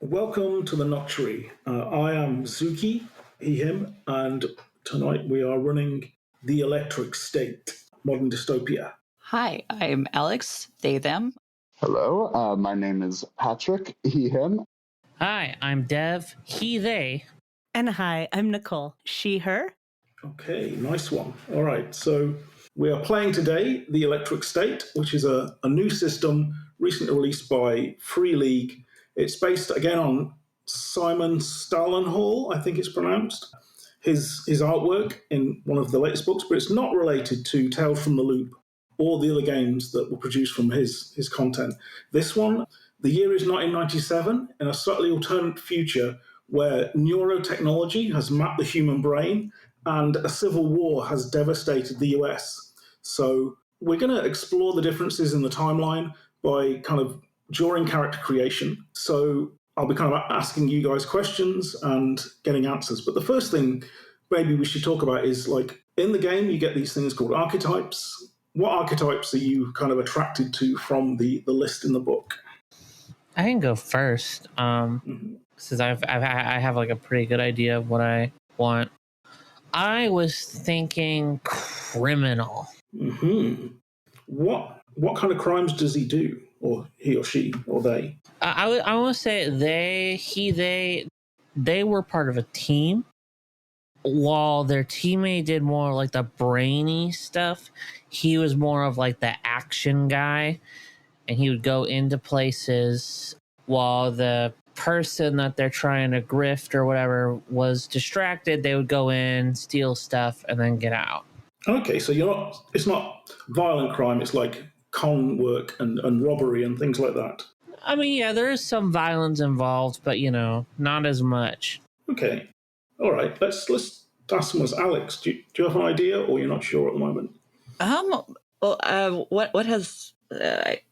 Welcome to the Noctuary. I am Zuki, he, him, and tonight we are running The Electric State, Modern Dystopia. Hi, I'm Alex, they, them. Hello, my name is Patrick, he, him. Hi, I'm Dev, he, they. And hi, I'm Nicole, she, her. Okay, nice one. All right, so we are playing today The Electric State, which is a new system recently released by Free League. It's based, again, on Simon Stalenhall, I think it's pronounced, his artwork in one of the latest books, but it's not related to Tales from the Loop or the other games that were produced from his content. This one, the year is 1997, in a slightly alternate future where neurotechnology has mapped the human brain and a civil war has devastated the US. So we're going to explore the differences in the timeline by kind of during character creation. So I'll be kind of asking you guys questions and getting answers. But the first thing maybe we should talk about is, like, in the game, you get these things called archetypes. What archetypes are you kind of attracted to from the list in the book? I can go first, since I have like a pretty good idea of what I want. I was thinking criminal. Mm-hmm. What kind of crimes does he do, or he or she or they? I want to say they were part of a team, while their teammate did more like the brainy stuff. He was more of like the action guy, and he would go into places while the person that they're trying to grift or whatever was distracted. They would go in, steal stuff, and then get out. Okay, so it's not violent crime, it's like con work and robbery and things like that. I mean, yeah, there is some violence involved, but, not as much. Okay. All right, let's ask someone. Alex, do you have an idea, or you're not sure at the moment? What has... all right.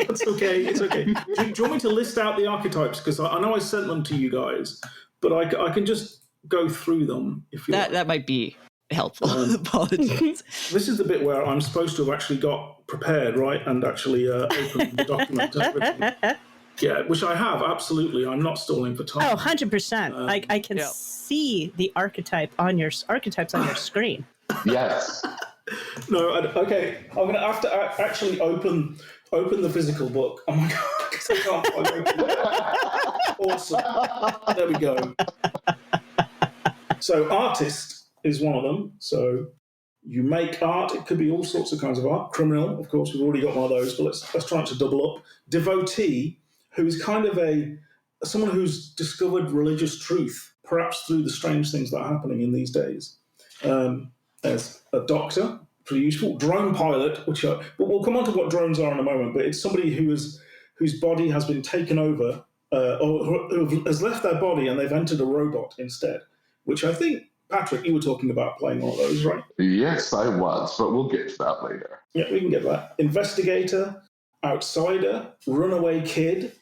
It's okay. Do you want me to list out the archetypes? Because I know I sent them to you guys, but I can just go through them if you like. That might be helpful. Apologies. This is the bit where I'm supposed to have actually got prepared, right, and actually opened the document. Yeah, which I have, absolutely. I'm not stalling for time. Oh, 100%. I can see the archetypes on your screen. Yes. No, okay. I'm going to have to actually open the physical book. Oh my God, because I can't open it. Awesome. There we go. So artist is one of them. So you make art. It could be all sorts of kinds of art. Criminal, of course, we've already got one of those, but let's try to double up. Devotee, who is kind of someone who's discovered religious truth, perhaps through the strange things that are happening in these days. There's a doctor, pretty useful. Drone pilot, but we'll come on to what drones are in a moment. But it's somebody whose body has been taken over, or who has left their body and they've entered a robot instead. Which I think, Patrick, you were talking about playing one of those, right? Yes, I was, but we'll get to that later. Yeah, we can get that. Investigator, outsider, runaway kid,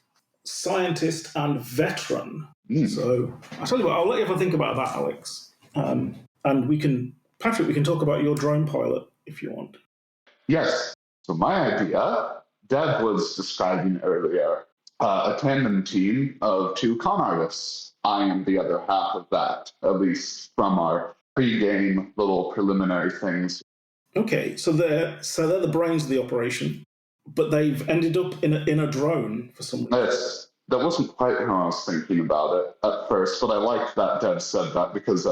scientist, and veteran. So I'll tell you what, I'll let you have a think about that, Alex. And Patrick, we can talk about your drone pilot if you want. Yes. So my idea, Dev was describing earlier, a tandem team of two con artists. I am the other half of that, at least from our pre-game little preliminary things. Okay, so they're the brains of the operation, but they've ended up in a drone for some reason. Yes, that wasn't quite how I was thinking about it at first, but I like that Dev said that because,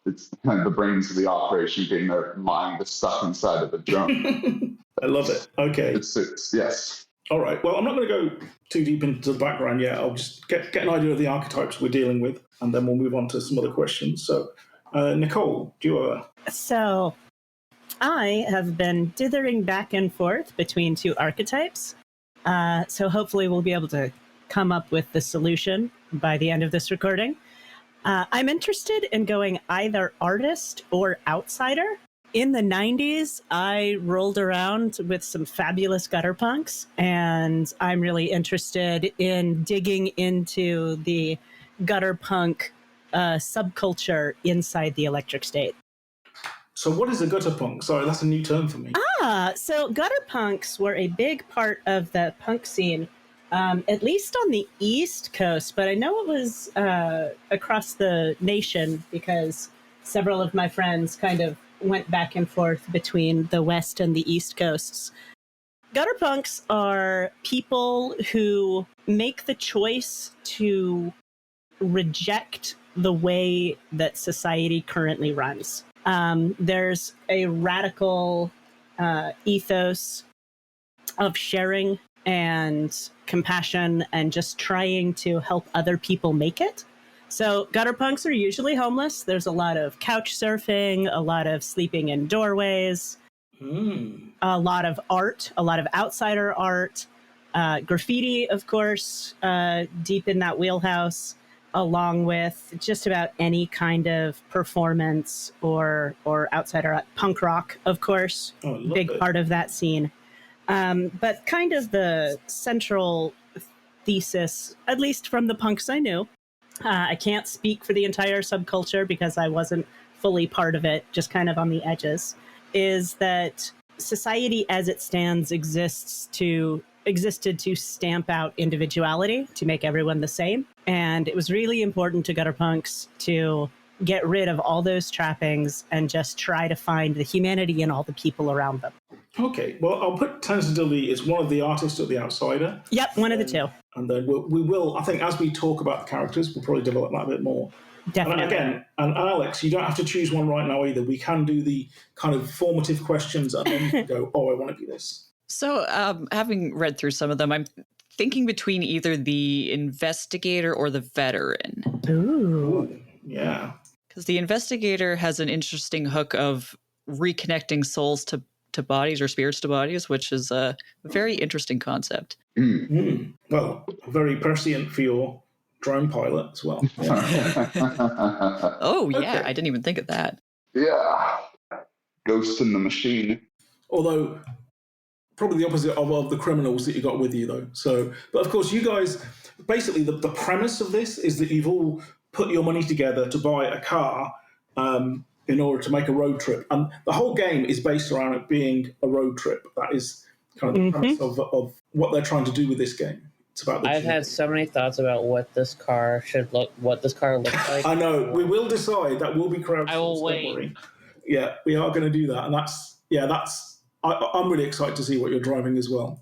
it's kind of the brains of the operation being their mind is stuck inside of a drone. I love it. Okay. It's yes. All right. Well, I'm not going to go too deep into the background yet. I'll just get an idea of the archetypes we're dealing with, and then we'll move on to some other questions. So, Nicole, do you So, I have been dithering back and forth between two archetypes. So hopefully we'll be able to come up with the solution by the end of this recording. I'm interested in going either artist or outsider. In the 90s, I rolled around with some fabulous gutter punks, and I'm really interested in digging into the gutter punk subculture inside the Electric State. So what is a gutter punk? Sorry, that's a new term for me. Yeah, so gutter punks were a big part of the punk scene, at least on the East Coast, but I know it was across the nation because several of my friends kind of went back and forth between the West and the East Coasts. Gutter punks are people who make the choice to reject the way that society currently runs. There's a radical ethos of sharing and compassion and just trying to help other people make it. So gutter punks are usually homeless. There's a lot of couch surfing, a lot of sleeping in doorways, a lot of art, a lot of outsider art, graffiti, of course, deep in that wheelhouse, along with just about any kind of performance or outsider art. Punk rock, of course, big part of that scene. But kind of the central thesis, at least from the punks I knew, I can't speak for the entire subculture because I wasn't fully part of it, just kind of on the edges, is that society as it stands existed to stamp out individuality, to make everyone the same. And it was really important to gutter punks to get rid of all those trappings and just try to find the humanity in all the people around them. Okay, well, I'll put tentatively as one of the artists at the outsider. Yep, one of the two. And then we will, I think, as we talk about the characters, we'll probably develop that a bit more. Definitely. And again, and Alex, you don't have to choose one right now either. We can do the kind of formative questions and then you can go, oh, I want to do this. So, having read through some of them, I'm thinking between either the investigator or the veteran. Ooh. Yeah. Because the investigator has an interesting hook of reconnecting souls to bodies or spirits to bodies, which is a very interesting concept. Well, very prescient for your drone pilot as well. Yeah. Oh, yeah. Okay. I didn't even think of that. Yeah. Ghost in the machine. Although, probably the opposite of the criminals that you got with you, though. So, but of course, you guys, basically, the premise of this is that you've all put your money together to buy a car in order to make a road trip. And the whole game is based around it being a road trip. That is kind of the premise of what they're trying to do with this game. It's about I've had so many thoughts about what this car looks like. I know. We will decide. That will be crowdsourced. I will don't wait. worry. Yeah, we are going to do that. And I'm really excited to see what you're driving as well.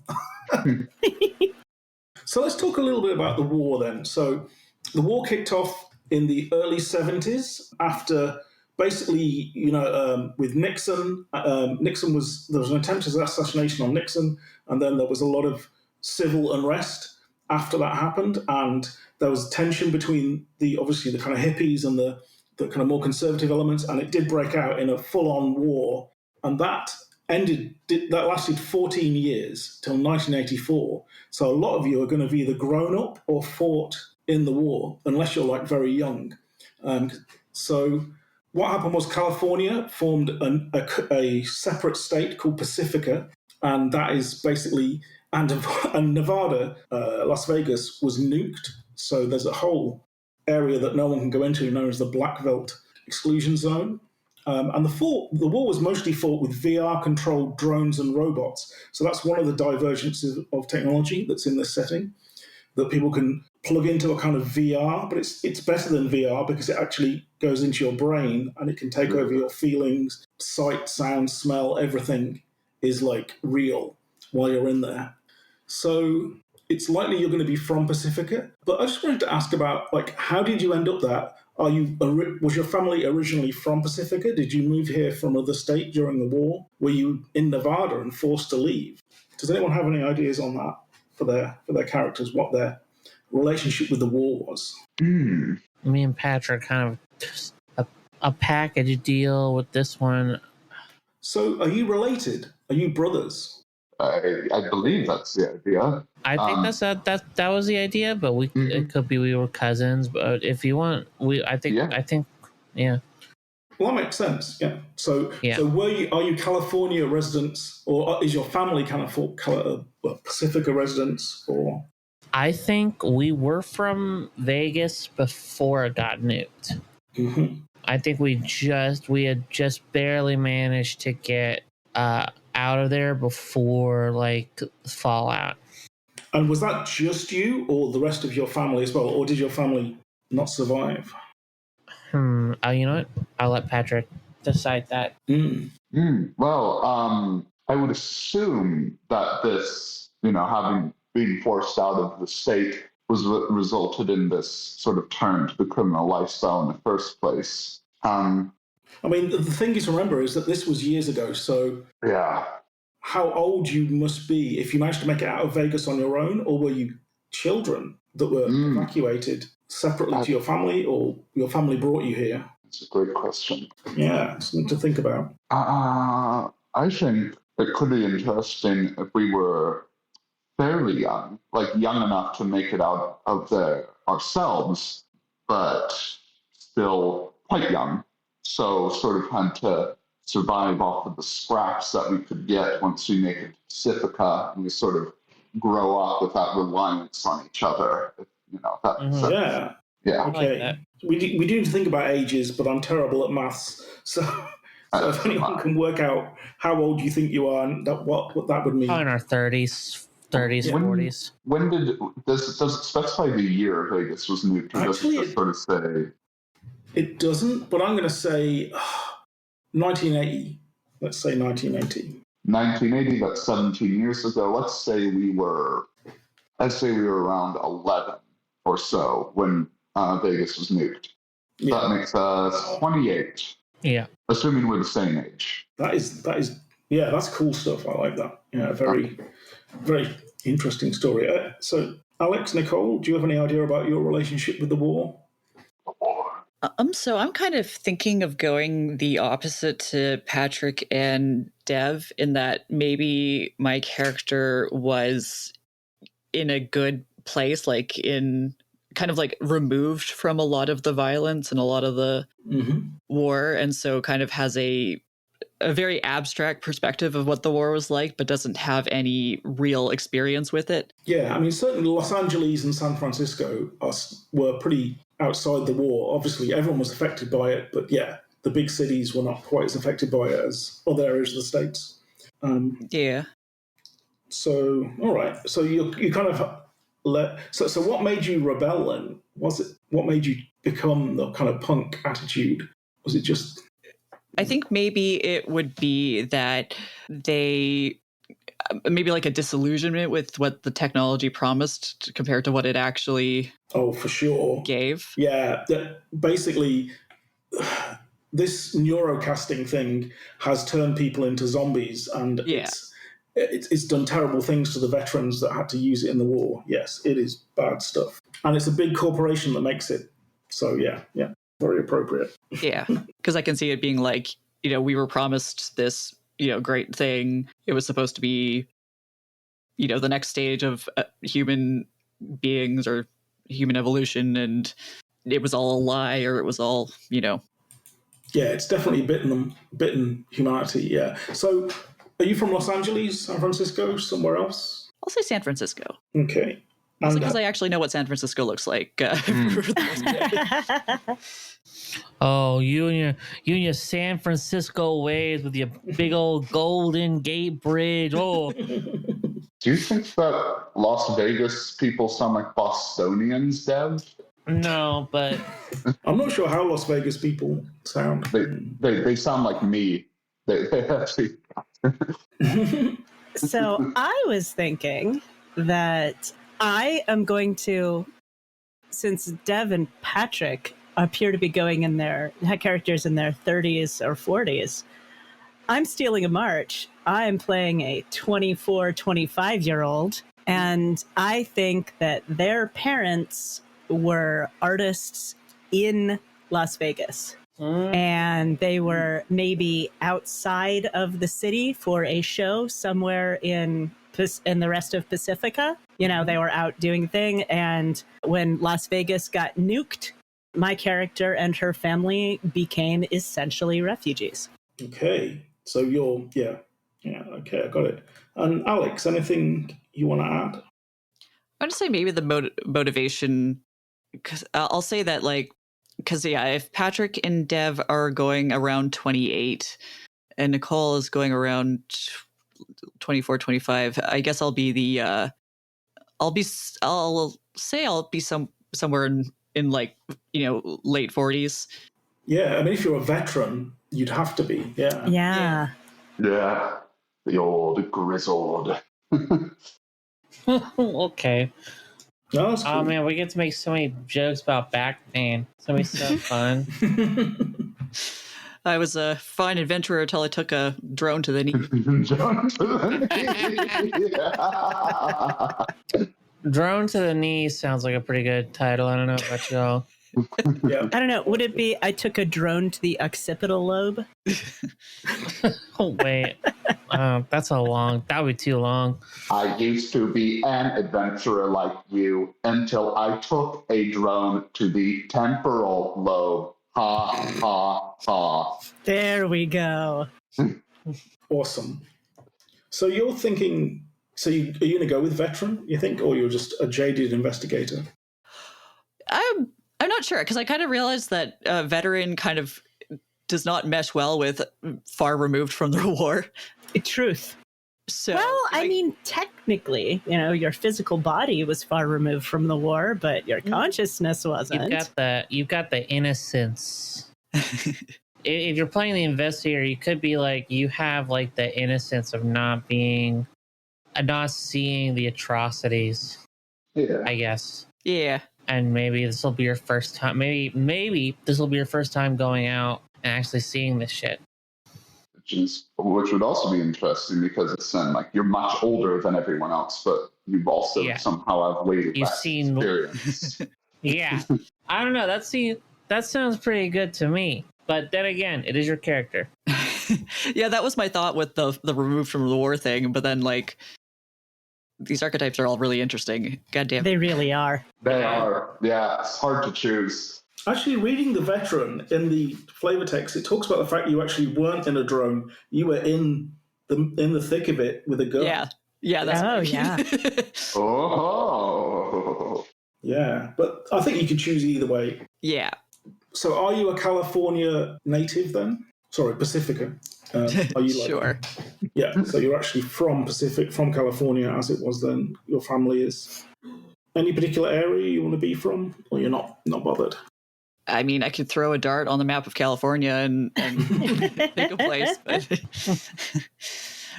So let's talk a little bit about the war then. So the war kicked off in the early 70s after basically, with Nixon. There was an attempted assassination on Nixon, and then there was a lot of civil unrest after that happened, and there was tension between the kind of hippies and the kind of more conservative elements, and it did break out in a full-on war, and that lasted 14 years till 1984. So a lot of you are going to have either grown up or fought in the war, unless you're like very young. So what happened was California formed a separate state called Pacifica, and that is basically, and Nevada, Las Vegas, was nuked. So there's a whole area that no one can go into known as the Black Belt Exclusion Zone. And the war was mostly fought with VR-controlled drones and robots. So that's one of the divergences of technology that's in this setting, that people can plug into a kind of VR, but it's better than VR because it actually goes into your brain and it can take over your feelings, sight, sound, smell, everything is like real while you're in there. So it's likely you're going to be from Pacifica. But I just wanted to ask about, like, how did you end up there? Was your family originally from Pacifica? Did you move here from another state during the war? Were you in Nevada and forced to leave? Does anyone have any ideas on that for their characters, what their relationship with the war was? Me and Patrick kind of a package deal with this one. So are you related? Are you brothers? I believe that's the idea. I think that was the idea, but it could be we were cousins. But if you want, I think. Well, that makes sense. Yeah. So are you California residents, or is your family kind of Pacifica residents, or? I think we were from Vegas before it got nuked. I think we had just barely managed to get out of there before like Fallout. And was that just you or the rest of your family as well? Or did your family not survive? Oh, you know what? I'll let Patrick decide that. Well, I would assume that this, having been forced out of the state was what resulted in this sort of turn to the criminal lifestyle in the first place. I mean, the thing is to remember is that this was years ago, so Yeah. how old you must be if you managed to make it out of Vegas on your own, or were you children that were evacuated separately to your family, or your family brought you here? That's a great question. Yeah, something to think about. I think it could be interesting if we were fairly young, like young enough to make it out of there ourselves, but still quite young. So sort of had to survive off of the scraps that we could get once we make it to Pacifica, and we sort of grow up with that reliance on each other. That makes sense. Yeah. Yeah. Okay. Like we do need to think about ages, but I'm terrible at maths. So if anyone can work out how old you think you are and what that would mean. Probably in our 30s, 40s. When does it specify the year Vegas was nuked, or does it just sort of say? It doesn't, but I'm going to say 1980. Let's say 1980. 1980, that's 17 years ago. Let's say we were around 11 or so when Vegas was nuked. Yeah. That makes us 28. Yeah. Assuming we're the same age. That is, yeah, that's cool stuff. I like that. Yeah, very interesting story. So, Alex, Nicole, do you have any idea about your relationship with the war? So I'm kind of thinking of going the opposite to Patrick and Dev in that maybe my character was in a good place, like in kind of like removed from a lot of the violence and a lot of the war, and so kind of has a very abstract perspective of what the war was like, but doesn't have any real experience with it. Yeah, I mean, certainly Los Angeles and San Francisco were pretty outside the war. Obviously, everyone was affected by it, but yeah, the big cities were not quite as affected by it as other areas of the States. Yeah. So, all right. So you kind of So what made you rebel then? What made you become the kind of punk attitude? Was it just... I think maybe it would be that maybe like a disillusionment with what the technology promised compared to what it actually for sure gave. Yeah, basically this neurocasting thing has turned people into zombies, and it's done terrible things to the veterans that had to use it in the war. Yes, it is bad stuff, and it's a big corporation that makes it. So yeah, very appropriate. Yeah, because I can see it being like, we were promised this, great thing. It was supposed to be, the next stage of human beings or human evolution, and it was all a lie, or it was all, Yeah, it's definitely bitten humanity. Yeah. So, are you from Los Angeles, San Francisco, somewhere else? I'll say San Francisco. Okay. Because I actually know what San Francisco looks like. Oh, you and your San Francisco ways with your big old Golden Gate Bridge. Oh. Do you think that Las Vegas people sound like Bostonians, Dev? No, but I'm not sure how Las Vegas people sound. They sound like me. They actually. So I was thinking that I am going to, since Dev and Patrick appear to be going in their characters in their 30s or 40s, I'm stealing a march. I am playing a 24, 25-year-old, and I think that their parents were artists in Las Vegas. And they were maybe outside of the city for a show somewhere in the rest of Pacifica. They were out doing thing. And when Las Vegas got nuked, my character and her family became essentially refugees. Okay. So you're, okay, I got it. And Alex, anything you want to add? I'm going to say maybe the motivation, because I'll say that, because if Patrick and Dev are going around 28 and Nicole is going around 24, 25. I guess I'll be the I'll say I'll be somewhere in like, late 40s. Yeah, I mean, if you're a veteran, you'd have to be. Yeah. Yeah. Yeah, the old grizzled. Okay. No, that's cool. Oh man, we get to make so many jokes about Batman. It's gonna be so fun. I was a fine adventurer until I took a drone to the knee. Drone to the knee sounds like a pretty good title. I don't know about y'all. Yeah. I don't know. Would it be I took a drone to the occipital lobe? Oh wait, that's that would be too long. I used to be an adventurer like you until I took a drone to the temporal lobe. Ha, ha, ha. There we go. Awesome. So you're thinking, are you going to go with veteran, you think, or you're just a jaded investigator? I'm not sure, because I kind of realized that veteran kind of does not mesh well with far removed from the war. Truth. So, Well, I mean, technically, your physical body was far removed from the war, but your consciousness wasn't. You've got the innocence. If you're playing the investigator, you could be like, you have like the innocence of not seeing the atrocities. Yeah. I guess. Yeah. And maybe this will be your first time. Maybe this will be your first time going out and actually seeing this shit. Which would also be interesting because it's then like you're much older than everyone else, but you've also somehow have waited You've back seen experience. Yeah. I don't know. That sounds pretty good to me. But then again, it is your character. Yeah, that was my thought with the removed from the war thing. But then, like, these archetypes are all really interesting. Goddamn. They really are. They are. Yeah, it's hard to choose. Actually, reading the veteran in the flavor text, it talks about the fact you actually weren't in a drone. You were in the thick of it with a gun. Yeah, that's Oh, yeah. Oh. Yeah, but I think you could choose either way. Yeah. So are you a California native then? Sorry, Pacifica. Are you like, Sure. Yeah, so you're actually from California as it was then. Your family is. Any particular area you want to be from? Or you're not bothered? I mean, I could throw a dart on the map of California and pick a place. But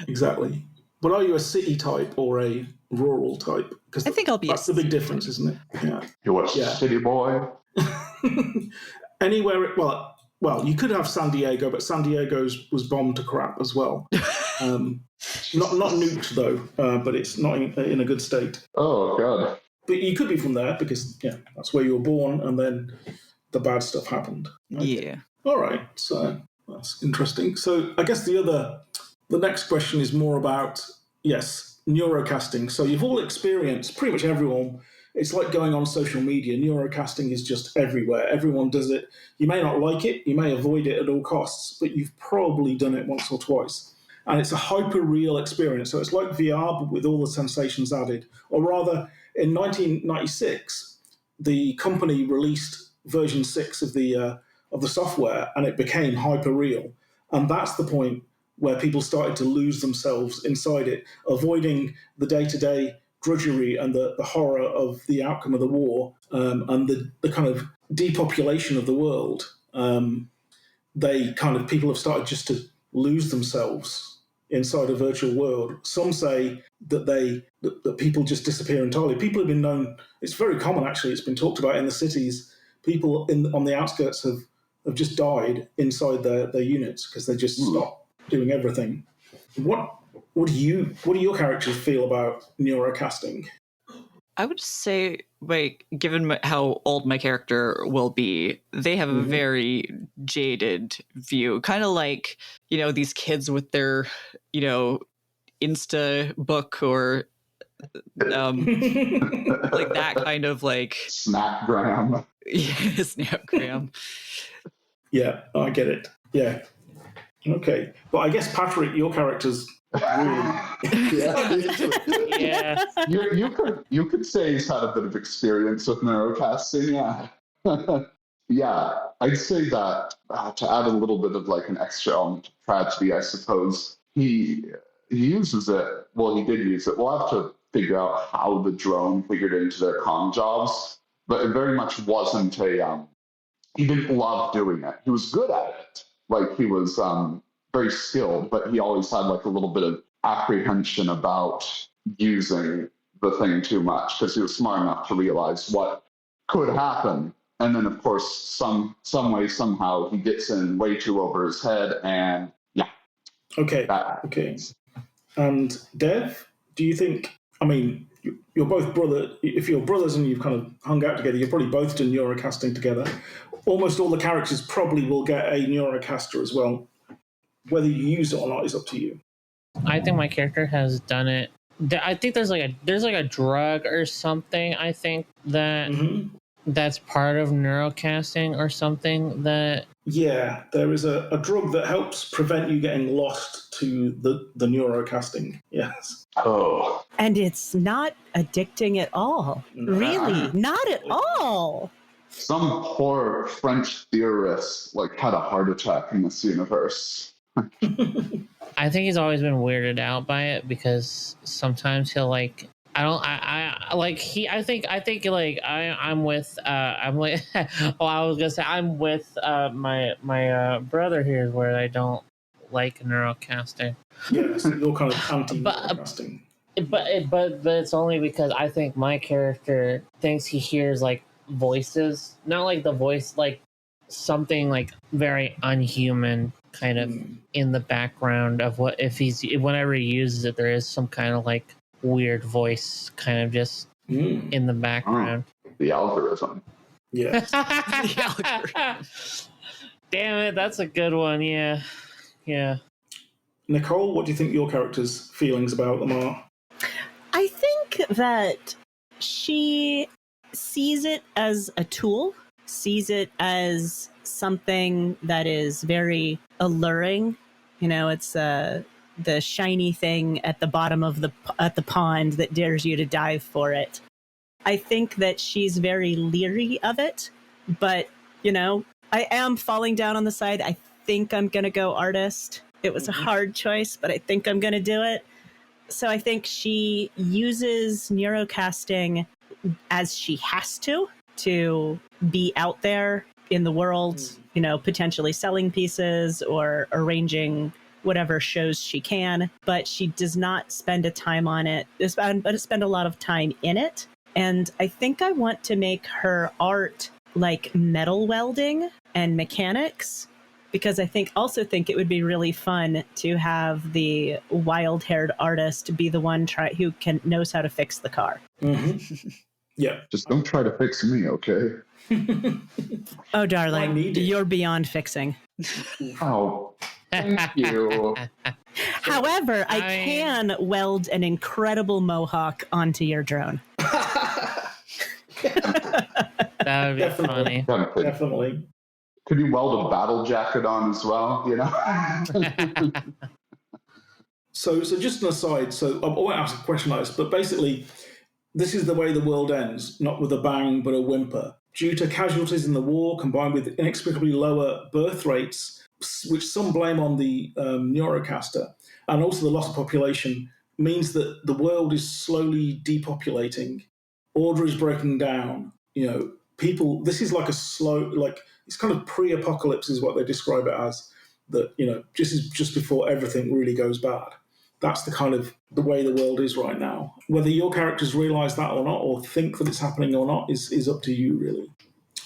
Exactly. But are you a city type or a rural type? Because I think I'll be that's the big difference, isn't it? Yeah. You're a city boy? Anywhere, well, you could have San Diego, but San Diego was bombed to crap as well. Not nuked though, but it's not in a good state. Oh God! But you could be from there because that's where you were born, and then the bad stuff happened. Okay. yeah. All right, so that's interesting. So I guess the next question is more about neurocasting. So you've all experienced, pretty much everyone. It's like going on social media. Neurocasting is just everywhere. Everyone does it. You may not like it. You may avoid it at all costs, but you've probably done it once or twice. And it's a hyper-real experience. So it's like VR, but with all the sensations added. Or rather, in 1996, the company released version 6 of the software, and it became hyper-real. And that's the point where people started to lose themselves inside it, avoiding the day-to-day drudgery and the horror of the outcome of the war and the kind of depopulation of the world. People have started just to lose themselves inside a virtual world. Some say that people just disappear entirely. People have been known, it's very common actually, it's been talked about in the cities. People on the outskirts have just died inside their units because they just stop doing everything. What do your characters feel about neurocasting? I would say, like, given how old my character will be, they have a very jaded view. Kind of like, these kids with their, Insta book or like that kind of like Snapgram. Yeah, Snapgram. Yeah, I get it. Yeah. Okay. But I guess, Patrick, your character's really... Yeah. You could say he's had a bit of experience with neurocasting, yeah. Yeah, I'd say that to add a little bit of like an extra element of tragedy, I suppose, he he uses it. Well, he did use it. We'll have to figure out how the drone figured into their comm jobs, but it very much wasn't a. He didn't love doing it. He was good at it. Like he was very skilled, but he always had like a little bit of apprehension about using the thing too much because he was smart enough to realize what could happen. And then, of course, some way, somehow, he gets in way too over his head, and yeah. Okay. And Dev, do you think? I mean, you're both brother. If you're brothers and you've kind of hung out together, you've probably both done neurocasting together. Almost all the characters probably will get a neurocaster as well. Whether you use it or not is up to you. I think my character has done it. I think there's like a drug or something. I think that that's part of neurocasting or something that. Yeah, there is a drug that helps prevent you getting lost to the neurocasting. Yes. Oh. And it's not addicting at all. Really, not at all. Some poor French theorist like had a heart attack in this universe. I think he's always been weirded out by it because sometimes he'll like I'm with well, I was gonna say I'm with my brother here where I don't like neurocasting. Yes, you're kind of anti-neurocasting. But it's only because I think my character thinks he hears like voices, not like the voice, like something like very unhuman kind of in the background of what if whenever he uses it, there is some kind of like weird voice kind of just in the background. The algorithm. Yeah. The algorithm. Damn it, that's a good one. Yeah. Nicole, what do you think your character's feelings about them are? I think that she sees it as a tool, sees it as something that is very alluring. You know, it's the shiny thing at the bottom of the pond that dares you to dive for it. I think that she's very leery of it, but, you know, I am falling down on the side. I think I'm going to go artist. It was a hard choice, but I think I'm going to do it. So I think she uses neurocasting as she has to be out there in the world, you know, potentially selling pieces or arranging whatever shows she can, but she does not spend a time on it, but spend a lot of time in it. And I think I want to make her art like metal welding and mechanics, because I also think it would be really fun to have the wild-haired artist be the one who knows how to fix the car. Yeah. Just don't try to fix me, okay? Oh, darling, you're beyond fixing. Oh, thank you. However, I can weld an incredible mohawk onto your drone. That would be funny. Definitely. Could you weld a battle jacket on as well, you know? So just an aside, I won't ask a question like this, but basically, this is the way the world ends, not with a bang, but a whimper. Due to casualties in the war, combined with inexplicably lower birth rates, which some blame on the neurocaster, and also the loss of population, means that the world is slowly depopulating. Order is breaking down. You know, people, this is like a slow, like, it's kind of pre-apocalypse is what they describe it as, that, you know, just before everything really goes bad. That's the kind of the way the world is right now. Whether your characters realize that or not, or think that it's happening or not, is up to you, really.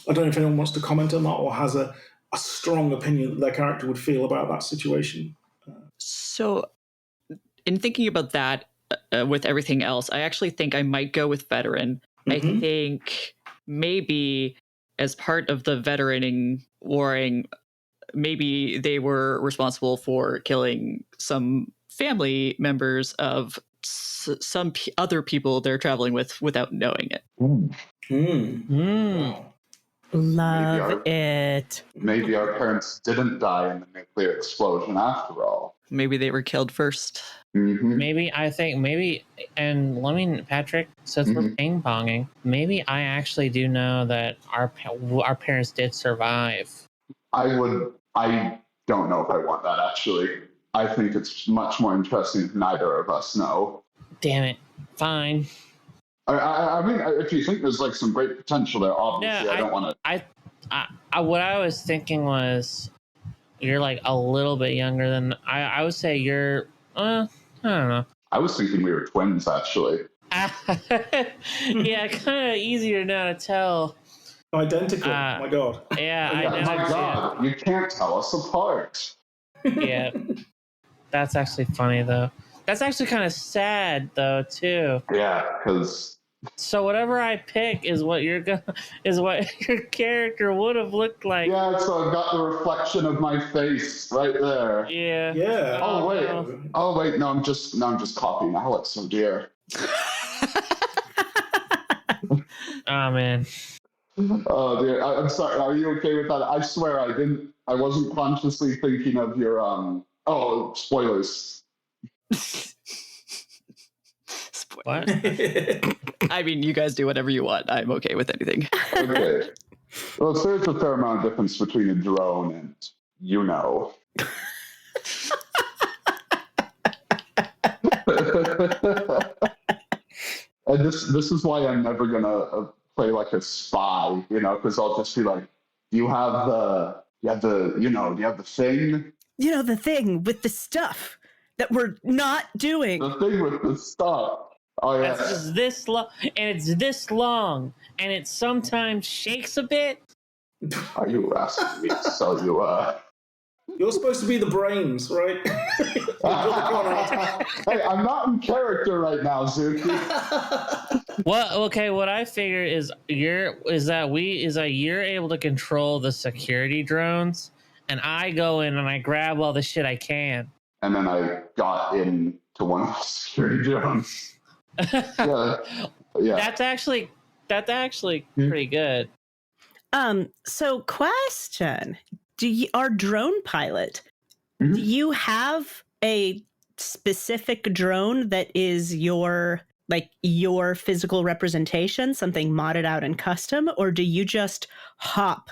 I don't know if anyone wants to comment on that or has a strong opinion that their character would feel about that situation. So, in thinking about that with everything else, I actually think I might go with veteran. I think maybe as part of the veteraning warring, maybe they were responsible for killing some family members of some other people they're traveling with without knowing it. Wow. Love it. Maybe our parents didn't die in the nuclear explosion after all. Maybe they were killed first. Maybe and let me, Patrick, since we're ping ponging, maybe I actually do know that our parents did survive. I don't know if I want that, actually. I think it's much more interesting if neither of us know. Damn it. Fine. I mean, if you think there's like some great potential there, obviously, I don't want to. What I was thinking was, you're like a little bit younger than I would say you're. I don't know. I was thinking we were twins, actually. Yeah, kind of easier now to tell. Identical. My God. Yeah, I know. My God, you can't tell us apart. Yeah, that's actually funny though. That's actually kind of sad though too. Yeah, because. So whatever I pick is what your character would have looked like. Yeah, so I've got the reflection of my face right there. Yeah. Yeah. Oh wait. No. Oh wait. No, I'm just copying Alex. Oh dear. Oh man. Oh dear. I'm sorry. Are you okay with that? I swear I didn't. I wasn't consciously thinking of your Oh, spoilers. What? I mean, you guys do whatever you want. I'm okay with anything. Okay. Well, there's a fair amount of difference between a drone and you know. And this is why I'm never gonna play like a spy, you know, because I'll just be like, do you have the thing? You know, the thing with the stuff that we're not doing. The thing with the stuff. Oh yeah. That's just this long, and it's this long, and it sometimes shakes a bit. Are you asking me to sell you You're supposed to be the brains, right? Hey, I'm not in character right now, Zuki. Well, okay. What I figure is you're able to control the security drones, and I go in and I grab all the shit I can. And then I got into one of the security drones. Yeah. That's actually pretty good. So question, our drone pilot, Mm-hmm. do you have a specific drone that is your physical representation, something modded out and custom, or do you just hop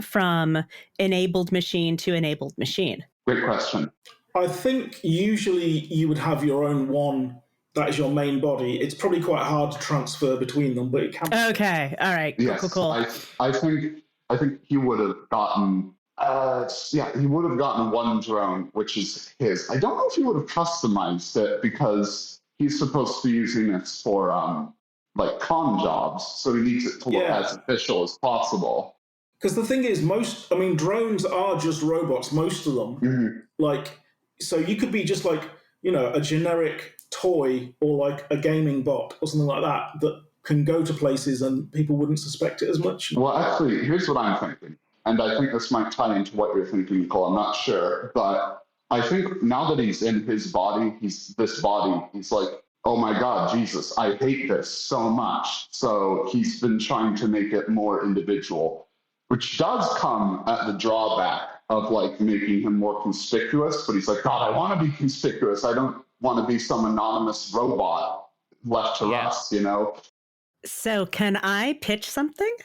from enabled machine to enabled machine? Great question. I think usually you would have your own one that is your main body. It's probably quite hard to transfer between them, but it can. Okay, all right, Yes, cool. I think he would have gotten. He would have gotten one drone, which is his. I don't know if he would have customized it because he's supposed to be using this for like con jobs, so he needs it to look as official as possible. Because the thing is, drones are just robots, most of them. Mm-hmm. Like, so you could be just like, a generic toy or like a gaming bot or something like that can go to places and people wouldn't suspect it as much. Well, actually, here's what I'm thinking. And I think this might tie into what you're thinking, Nicole. I'm not sure. But I think now that he's in his body, he's like, oh my God, Jesus, I hate this so much. So he's been trying to make it more individual, which does come at the drawback of like making him more conspicuous. But he's like, God, I want to be conspicuous. I don't want to be some anonymous robot left to rust, So can I pitch something?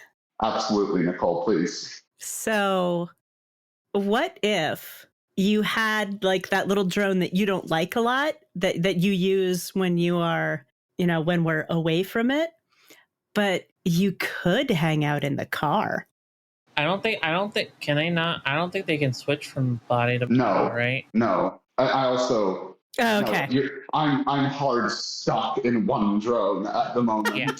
Absolutely, Nicole, please. So what if you had like that little drone that you don't like a lot that you use when you are, when we're away from it, but you could hang out in the car. I don't think they can switch from body to body, right? No. I also okay. No, I'm hard stuck in one drone at the moment. Yeah.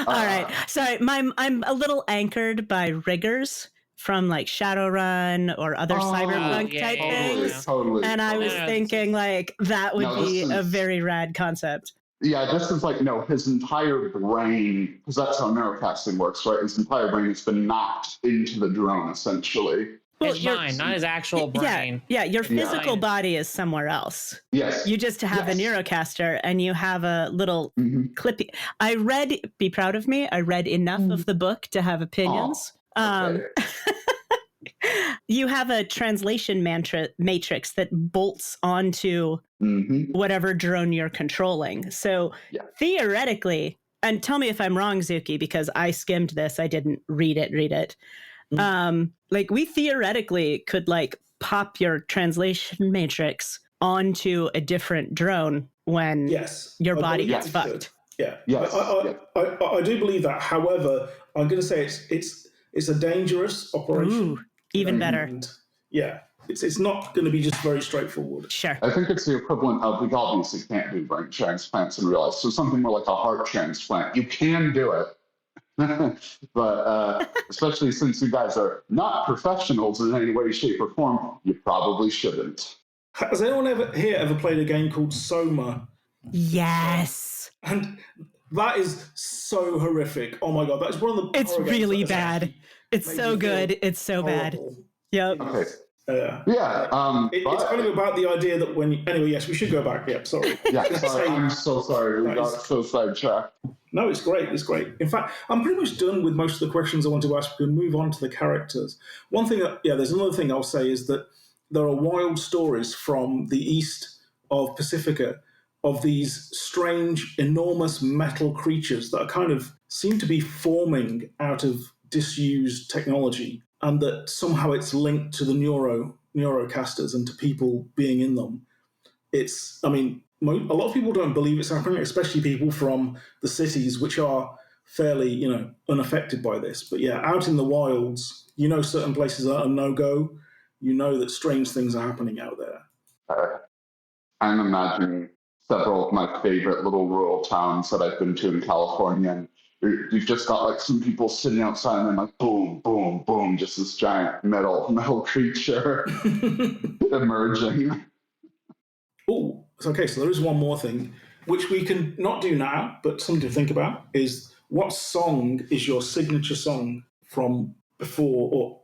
All right. Sorry, I'm a little anchored by riggers from like Shadowrun or other cyberpunk type things. Totally. And I was thinking like that would be a very rad concept. Yeah, this is like, his entire brain, because that's how neurocasting works, right? His entire brain has been knocked into the drone, essentially. Well, his mind, not his actual brain. Yeah, your physical body is somewhere else. Yes. You just have a Neurocaster and you have a little clippy. Be proud of me, I read enough of the book to have opinions. Okay. You have a translation matrix that bolts onto whatever drone you're controlling. So theoretically, and tell me if I'm wrong, Zuki, because I skimmed this, I didn't read it. Like we theoretically could like pop your translation matrix onto a different drone when Yes. your I body believe gets you fucked. could. Yeah. Yes. I do believe that. However, I'm going to say it's a dangerous operation. Ooh, even better. And yeah, it's not going to be just very straightforward. Sure. I think it's the equivalent of, we obviously can't do brain transplants in real life. So something more like a heart transplant. You can do it. But especially since you guys are not professionals in any way, shape, or form, you probably shouldn't. Has anyone ever played a game called Soma? Yes. And that is so horrific. Oh my god, that's one of the. It's really bad. It's so good. It's so bad. Yep. Okay. Yeah. It's but, kind of about the idea that anyway, yes, we should go back. Yep, sorry. Yeah, sorry, I'm so sorry. We got so sidetracked. No, it's great. It's great. In fact, I'm pretty much done with most of the questions I want to ask. We can move on to the characters. One thing there's another thing I'll say is that there are wild stories from the east of Pacifica of these strange, enormous metal creatures that are kind of seem to be forming out of disused technology, and that somehow it's linked to the neurocasters and to people being in them. A lot of people don't believe it's happening, especially people from the cities, which are fairly, unaffected by this. But yeah, out in the wilds, certain places are a no-go. You know that strange things are happening out there. I'm imagining several of my favorite little rural towns that I've been to in California, and you've just got like some people sitting outside and then like boom, boom, boom, just this giant metal creature emerging. Oh, okay. So there is one more thing, which we can not do now, but something to think about is what song is your signature song from before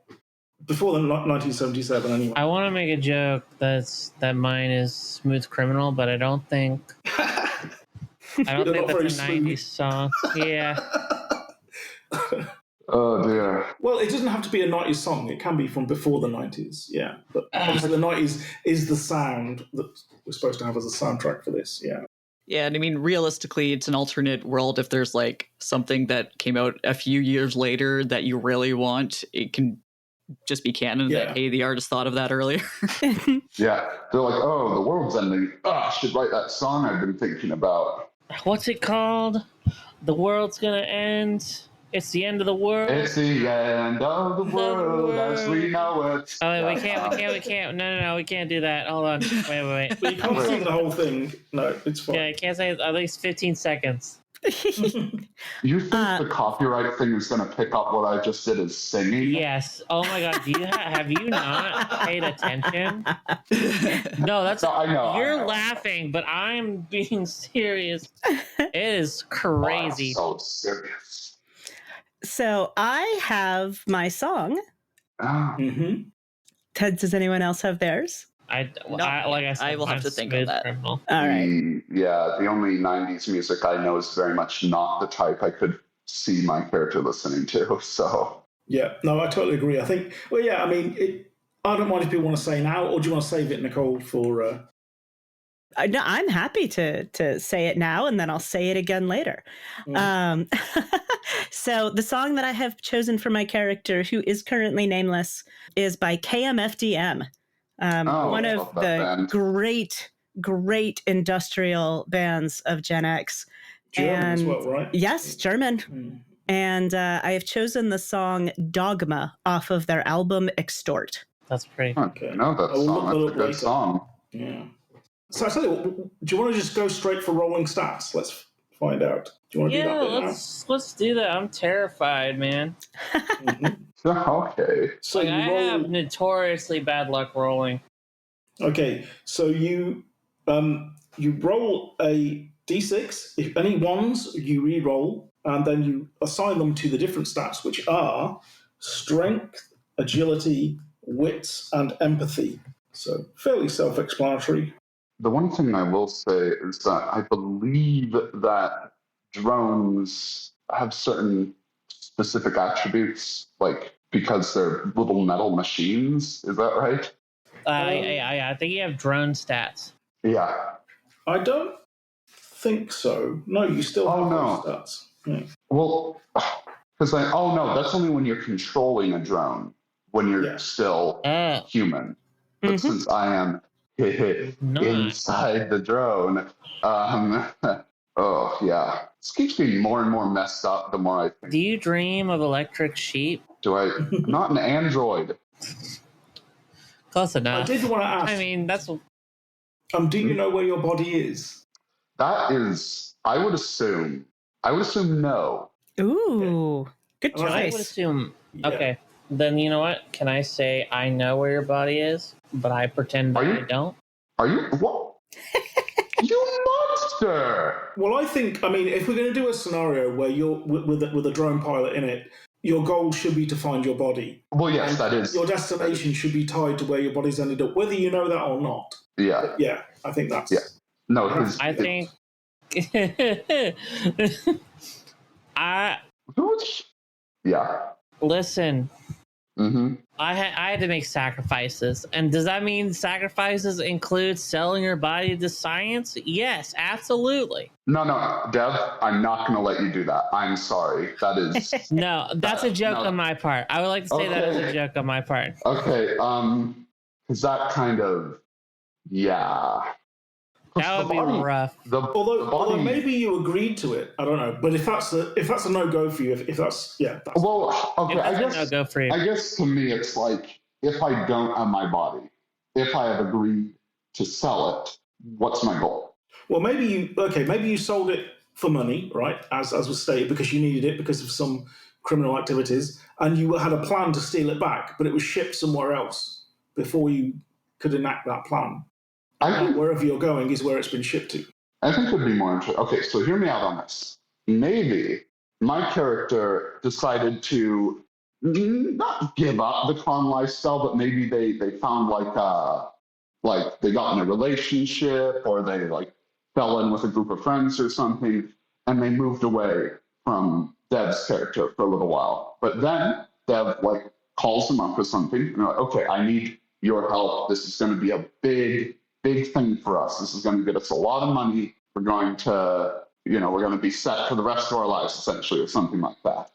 the 1977 anyway? I want to make a joke that mine is Smooth Criminal, but I don't think that's a 90s song. Yeah. Oh dear. Well, it doesn't have to be a 90s song. It can be from before the 90s, yeah. But obviously the 90s is the sound that we're supposed to have as a soundtrack for this, yeah. Yeah, and I mean, realistically, it's an alternate world. If there's like something that came out a few years later that you really want, it can just be canon that, hey, the artist thought of that earlier. Yeah, they're like, oh, the world's ending. Oh, I should write that song I've been thinking about. What's it called? The world's gonna end. It's the end of the world. It's the end of the world as we know it. Oh, wait, we can't. No, we can't do that. Hold on. Wait. But you can't sing the whole thing. No, it's fine. Yeah, I can't say at least 15 seconds. You think the copyright thing is going to pick up what I just did as singing? Yes. Oh my God. Do you have you not paid attention? No, I know. You're laughing, but I'm being serious. It is crazy. Oh, so serious. So I have my song. Mm-hmm. Ted, does anyone else have theirs? I will have to think of that. All right. Yeah, the only 90s music I know is very much not the type I could see my character listening to. So yeah, no, I totally agree. I think, I don't mind if people want to say now, or do you want to save it, Nicole, for... No, I'm happy to say it now, and then I'll say it again later. So the song that I have chosen for my character, who is currently nameless, is by KMFDM, one of the great industrial bands of Gen X. German as well, right? Yes, German. Mm. And I have chosen the song Dogma off of their album Extort. That's pretty okay. No, that's a good song. Yeah. So I tell you what, do you want to just go straight for rolling stats? Let's find out. Do you want to do that bit now? Let's do that. I'm terrified, man. Mm-hmm. Okay. So I have notoriously bad luck rolling. Okay, so you roll a d6. If any ones, you re-roll, and then you assign them to the different stats, which are strength, agility, wits, and empathy. So fairly self-explanatory. The one thing I will say is that I believe that drones have certain specific attributes, like because they're little metal machines. Is that right? I think you have drone stats. Yeah. I don't think so. No, you still have those stats. Yeah. Well, because that's only when you're controlling a drone, when you're still human. But since I am inside the drone. Oh, yeah. This keeps getting more and more messed up the more I think. Do you dream of electric sheep? I'm not an android. Close enough. I did want to ask. I mean, that's... do you know where your body is? That is, I would assume no. Ooh, good Well, I would choice. assume... Yeah. Okay, then you know what? Can I say I know where your body is, but I pretend that I don't? Are you, what? You monster! Well, I think, if we're going to do a scenario where you're with a drone pilot in it, your goal should be to find your body. Well, yes, that is. Your destination should be tied to where your body's ended up, whether you know that or not. Yeah. But yeah, I think that's... Yeah. No, I think... Yeah. Listen, Mm-hmm. I had to make sacrifices. And does that mean sacrifices include selling your body to science? Yes, absolutely. No, Dev, I'm not going to let you do that. I'm sorry. That is... No, that's a joke on my part. I would like to say that as a joke on my part. Okay, because that kind of... Yeah. That would be rough. Although maybe you agreed to it, I don't know. But if that's a no-go for you, if that's... Yeah. That's, well, okay, I guess... No-go for you. I guess to me, it's like, if I don't have my body, if I have agreed to sell it, what's my goal? well, maybe you sold it for money, right? As was stated, because you needed it because of some criminal activities, and you had a plan to steal it back, but it was shipped somewhere else before you could enact that plan. Wherever you're going is where it's been shipped to. I think it would be more interesting. Okay, so hear me out on this. Maybe my character decided to not give up the con lifestyle, but maybe they found like they got in a relationship, or they like fell in with a group of friends or something, and they moved away from Dev's character for a little while. But then Dev like calls them up or something, and they're like, okay, I need your help. This is going to be a big thing for us. This is going to get us a lot of money. We're going to be set for the rest of our lives, essentially, or something like that.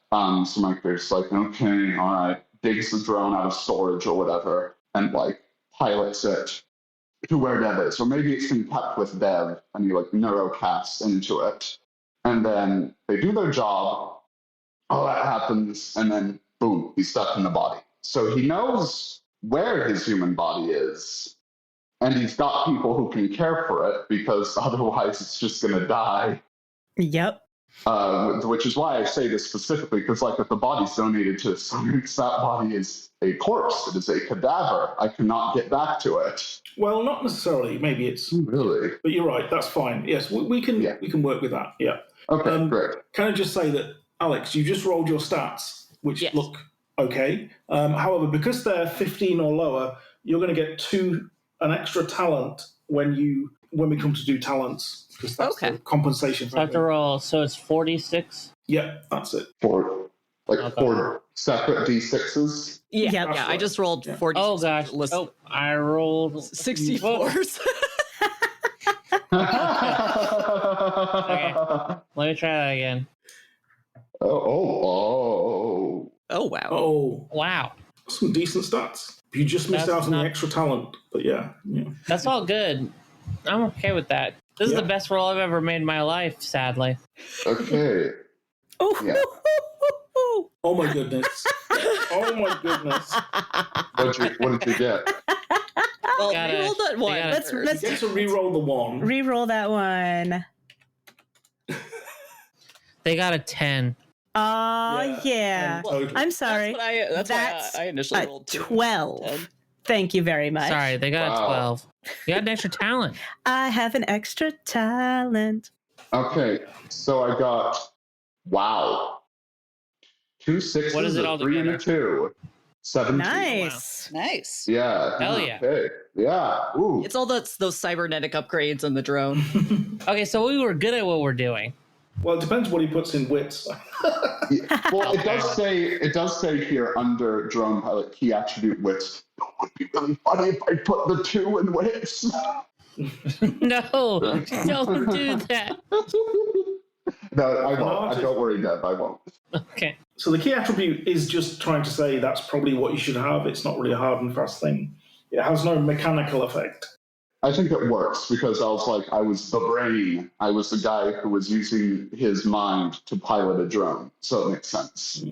So my character's like, okay, all right, digs the drone out of storage or whatever, and like pilots it to where Dev is. Or maybe it's been kept with Dev, and you like neurocast into it. And then they do their job, all that happens, and then boom, he's stuck in the body. So he knows where his human body is, and he's got people who can care for it, because otherwise it's just going to die. Yep. Which is why I say this specifically, because like if the body's donated to science, that body is a corpse. It is a cadaver. I cannot get back to it. Well, not necessarily. Maybe it's... Really? But you're right. That's fine. Yes, we can work with that. Yeah. Okay, great. Can I just say that, Alex, you just rolled your stats, which look okay. However, because they're 15 or lower, you're going to get an extra talent when we come to do talents, because that's the compensation for So I have to roll. So it's 46. Yeah, that's it. Four separate D6s. Yeah, Yep. I just rolled 40. Oh gosh. Oh, I rolled 64s. Okay, let me try that again. Oh. Oh, wow. Oh, Wow. some decent stats. You just missed out on the extra talent, but yeah. That's all good. I'm okay with that. This is the best roll I've ever made in my life, sadly. Okay. Oh, Yeah. Oh my goodness. Oh my goodness. What did you get? Well, Gotta- we rolled that one. gotta- Let's You get to re-roll the one. re-roll that one. They got a 10. Oh, yeah. Totally. I'm sorry. That's That's why I initially a rolled 2. 12. 10. Thank you very much. Sorry, they got Wow. a 12. You got an extra talent. I have an extra talent. Okay, so I got, wow. 2 6s, What is it a all 3 and a together? 2. 17. Nice. Nice. Yeah. Hell yeah. Okay. Yeah. Ooh. It's all those cybernetic upgrades on the drone. Okay, so we were good at what we're doing. Well, it depends what he puts in wits. Yeah. Well, it does say here under drone pilot key attribute wits. It would be really funny if I put the 2 in wits. No, don't do that. No, I won't. Don't worry, Deb. I won't. Okay. So the key attribute is just trying to say that's probably what you should have. It's not really a hard and fast thing. It has no mechanical effect. I think it works because I was the brain. I was the guy who was using his mind to pilot a drone. So it makes sense.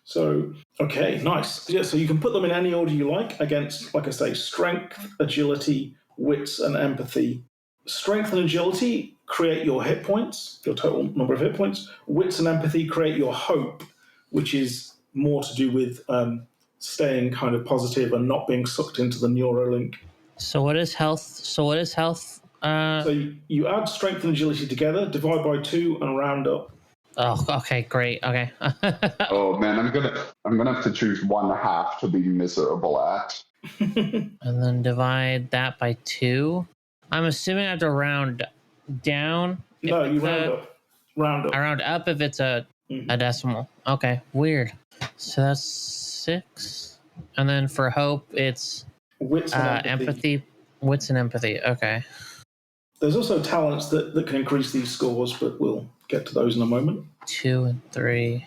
So, okay, nice. Yeah, so you can put them in any order you like against, like I say, strength, agility, wits, and empathy. Strength and agility create your hit points, your total number of hit points. Wits and empathy create your hope, which is more to do with staying kind of positive and not being sucked into the Neuralink. So what is health? So you add strength and agility together, divide by 2, and round up. Oh, okay, great. Okay. Oh man, I'm gonna have to choose 1/2 to be miserable at. And then divide that by 2. I'm assuming I have to round down. No, you round up. Round up. I round up if it's a decimal. Okay, weird. So that's 6. And then for hope, it's wits and empathy. Wits and empathy. Okay. There's also talents that can increase these scores, but we'll get to those in a moment. 2 and 3.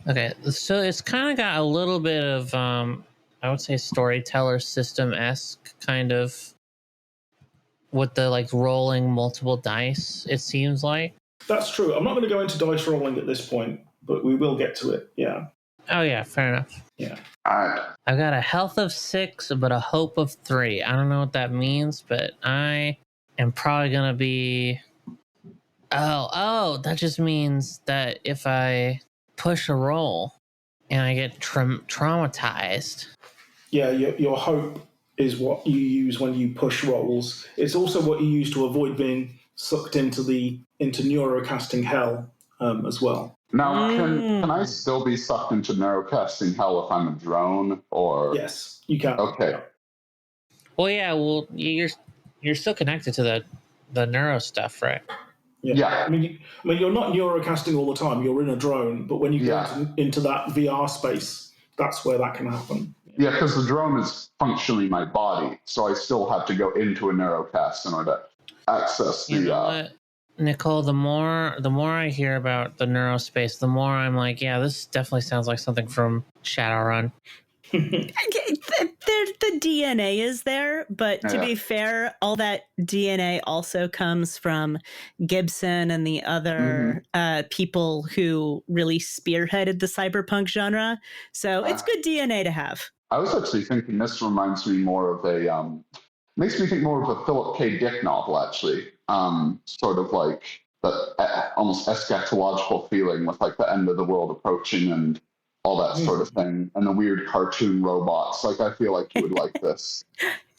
Okay, so it's kind of got a little bit of, I would say, storyteller system-esque kind of with the like rolling multiple dice, it seems like. That's true. I'm not going to go into dice rolling at this point, but we will get to it. Yeah. Oh, yeah, fair enough. Yeah. All right. I've got a health of 6, but a hope of 3. I don't know what that means, but I am probably going to be... Oh, that just means that if I push a roll and I get traumatized... Yeah, your hope is what you use when you push rolls. It's also what you use to avoid being sucked into neurocasting hell as well. Now, can I still be sucked into neurocasting hell if I'm a drone? Or yes, you can. Okay. Well, yeah. Well, you're still connected to the neuro stuff, right? Yeah. I mean, you're not neurocasting all the time. You're in a drone, but when you go into that VR space, that's where that can happen. Yeah, because the drone is functionally my body, so I still have to go into a neurocast in order to access the. You know what, Nicole? The more I hear about the neurospace, the more I'm like, yeah, this definitely sounds like something from Shadowrun. The DNA is there, but to be fair, all that DNA also comes from Gibson and the other people who really spearheaded the cyberpunk genre. So it's good DNA to have. I was actually thinking this reminds me more of a makes me think more of a Philip K. Dick novel, actually. Sort of like the almost eschatological feeling with like the end of the world approaching and all that sort of thing, and the weird cartoon robots. Like, I feel like you would like this.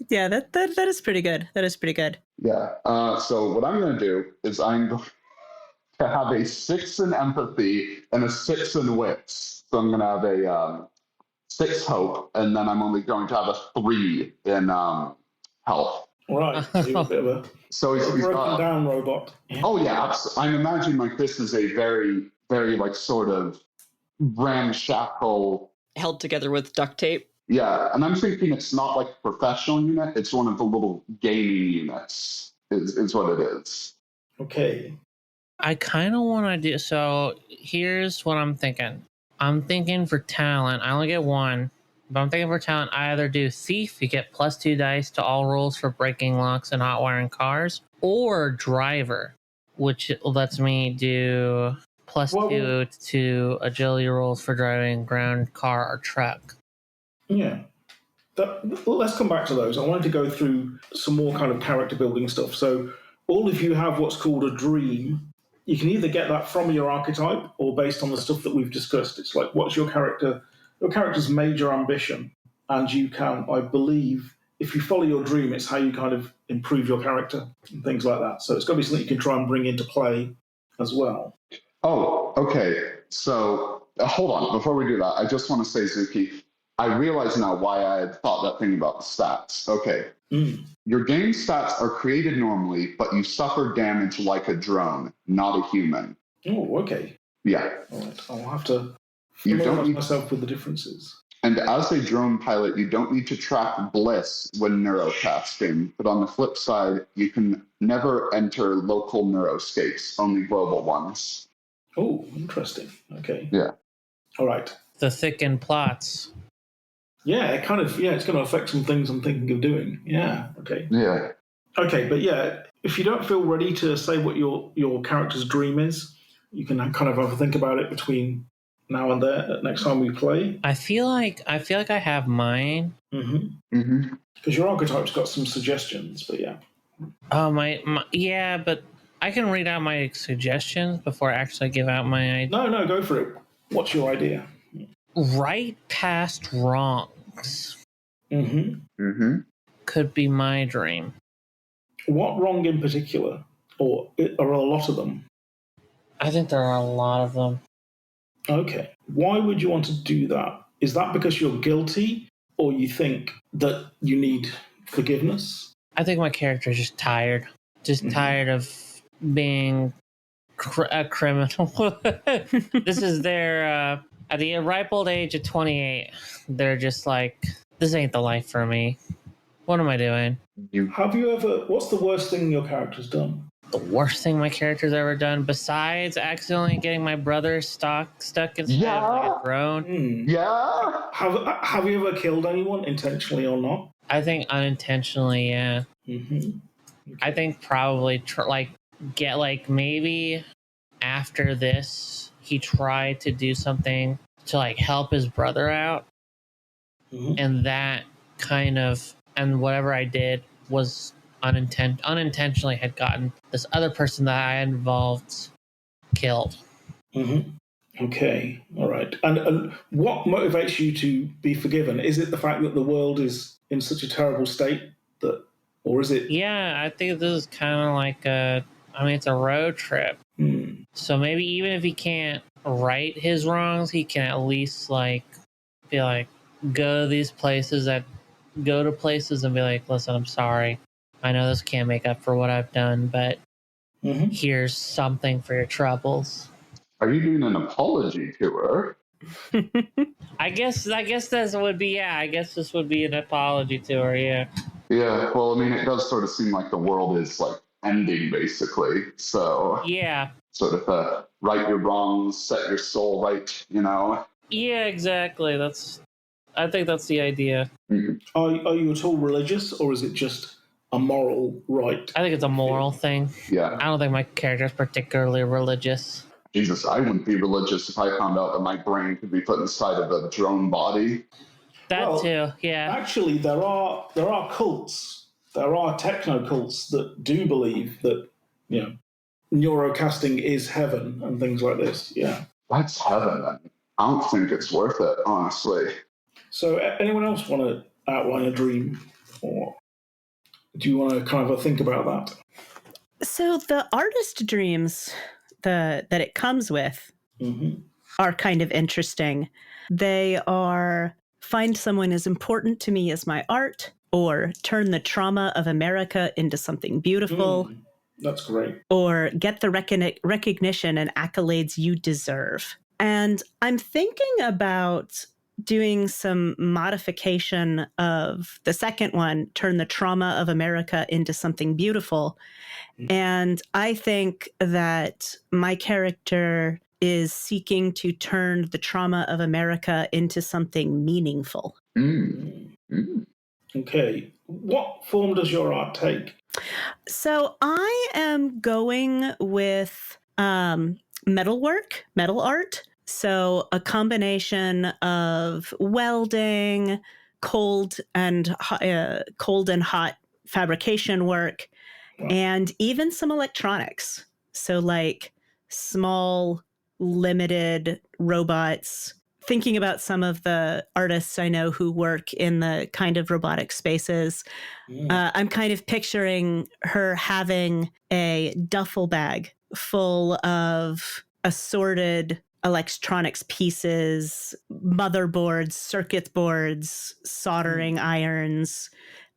Yeah, that is pretty good. That is pretty good. Yeah. So what I'm going to do is I'm going to have a 6 in empathy and a 6 in wits. So I'm going to have a 6 hope, and then I'm only going to have a 3 in health. Right. So you're a bit of a broken down robot. Yeah. Oh yeah, I'm imagining like this is a very, very like sort of ramshackle, held together with duct tape. Yeah, and I'm thinking it's not like a professional unit; it's one of the little gaming units. Is what it is. Okay. I kind of want to do so. Here's what I'm thinking. I'm thinking for talent, I only get 1. But I'm thinking for talent, I either do Thief, you get +2 dice to all rolls for breaking locks and hot wiring cars, or Driver, which lets me do +2 to agility rolls for driving ground, car, or truck. Yeah. Let's come back to those. I wanted to go through some more kind of character building stuff. So all of you have what's called a dream. You can either get that from your archetype or based on the stuff that we've discussed. It's like, what's your character's major ambition? And you can, I believe, if you follow your dream, it's how you kind of improve your character and things like that. So it's got to be something you can try and bring into play as well. Oh, okay. So hold on. Before we do that, I just want to say, Zuki, I realize now why I had thought that thing about the stats. Okay. Your game stats are created normally, but you suffer damage like a drone, not a human. Oh, okay. Yeah. All right. I'll have to familiarize myself with the differences. And as a drone pilot, you don't need to track bliss when neurocasting, but on the flip side, you can never enter local neuroscapes, only global ones. Oh, interesting. Okay. Yeah. All right. The thickened plots. Yeah, it's going to affect some things I'm thinking of doing. Yeah, okay. Yeah. Okay, but yeah, if you don't feel ready to say what your character's dream is, you can kind of have a think about it between now and there. Next time we play, I feel like I have mine. because your archetype's got some suggestions. But yeah, Oh my yeah, but I can read out my suggestions before I actually give out my idea. no, go for it. What's your idea? Right past wrongs could be my dream. What wrong in particular, or are a lot of them? I think there are a lot of them. Okay, why would you want to do that? Is that because you're guilty, or you think that you need forgiveness? I think my character is just tired. Tired of being a criminal. This is their, at the ripe old age of 28, they're just like, this ain't the life for me. What am I doing? What's the worst thing your character's done? The worst thing my character's ever done, besides accidentally getting my brother stuck inside of like a drone. Yeah. Have you ever killed anyone, intentionally or not? I think unintentionally, yeah. Okay. I think probably maybe after this he tried to do something to like help his brother out, and that kind of, and whatever I did was unintentionally had gotten this other person that I had involved killed. Okay, all right. And what motivates you to be forgiven? Is it the fact that the world is in such a terrible state or is it? Yeah, I think this is kind of like it's a road trip. So maybe even if he can't right his wrongs, he can at least like be like, go to places and be like, listen, I'm sorry. I know this can't make up for what I've done, but here's something for your troubles. Are you doing an apology to her? I guess this would be, yeah. I guess this would be an apology to her, yeah. Yeah, well, I mean, it does sort of seem like the world is like ending, basically. So yeah, sort of right your wrongs, set your soul right, you know. Yeah, exactly. I think that's the idea. Are you at all religious, or is it just a moral right? I think it's a moral thing. Yeah. I don't think my character is particularly religious. Jesus, I wouldn't be religious if I found out that my brain could be put inside of a drone body. That too, yeah. Actually, there are cults. There are techno cults that do believe that neurocasting is heaven and things like this. Yeah, that's heaven. I don't think it's worth it, honestly. So, anyone else want to outline a dream, or do you want to kind of think about that? So the artist dreams that it comes with are kind of interesting. They are find someone as important to me as my art, or turn the trauma of America into something beautiful. That's great. Or get the recognition and accolades you deserve. And I'm thinking about doing some modification of the second one, turn the trauma of America into something beautiful. And I think that my character is seeking to turn the trauma of America into something meaningful. Okay. What form does your art take? So I am going with metal art. So a combination of welding, cold and hot fabrication work, and even some electronics. So like small, limited robots. Thinking about some of the artists I know who work in the kind of robotic spaces, I'm kind of picturing her having a duffel bag full of assorted electronics pieces, motherboards, circuit boards, soldering irons,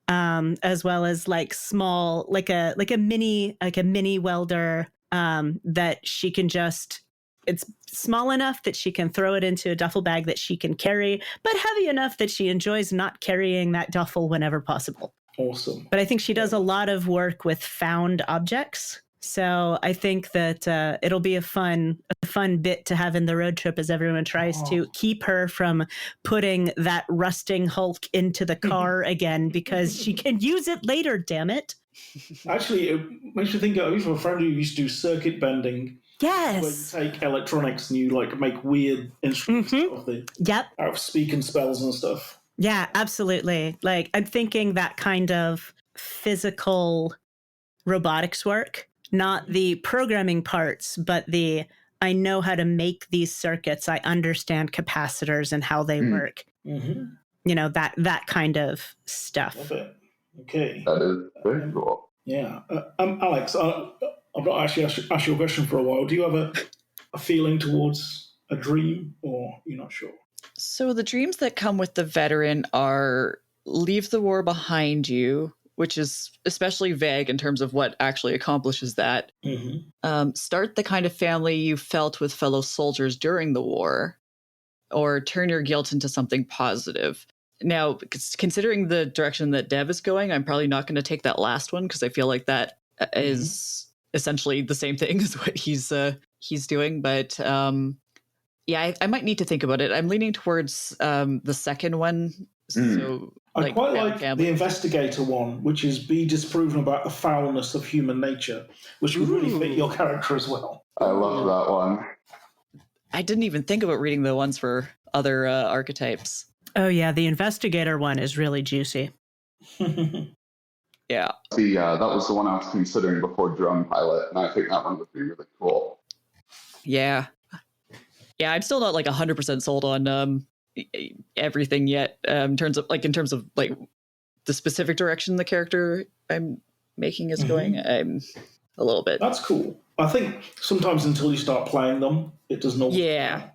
as well as like small, like a mini welder that she can just. It's small enough that she can throw it into a duffel bag that she can carry, but heavy enough that she enjoys not carrying that duffel whenever possible. Awesome. But I think she does a lot of work with found objects. So I think that it'll be a fun bit to have in the road trip as everyone tries to keep her from putting that rusting Hulk into the car again because she can use it later, damn it. Actually, it makes me think of a friend who used to do circuit bending. Yes. Where you take electronics and you like make weird instruments out of speak and spells and stuff. Yeah, absolutely. Like I'm thinking that kind of physical robotics work. Not the programming parts, but I know how to make these circuits. I understand capacitors and how they work. Mm-hmm. You know, that kind of stuff. Love it. Okay. That is very cool. Yeah. Alex, I've not actually asked you a question for a while. Do you have a feeling towards a dream, or you're not sure? So the dreams that come with the veteran are leave the war behind you, which is especially vague in terms of what actually accomplishes that. Mm-hmm. Start the kind of family you felt with fellow soldiers during the war, or turn your guilt into something positive. Now, considering the direction that Dev is going, I'm probably not going to take that last one because I feel like that is essentially the same thing as what he's doing. But yeah, I might need to think about it. I'm leaning towards the second one. So I quite like the investigator one, which is be disproven about the foulness of human nature, which would really fit your character as well. I love that one. I didn't even think about reading the ones for other archetypes. Oh yeah, the investigator one is really juicy. Yeah. See, that was the one I was considering before Drone Pilot, and I think that one would be really cool. Yeah. Yeah, I'm still not like 100% sold on everything yet. In terms of like the specific direction the character I'm making is going. I'm a little bit. That's cool. I think sometimes until you start playing them, it doesn't always. Yeah.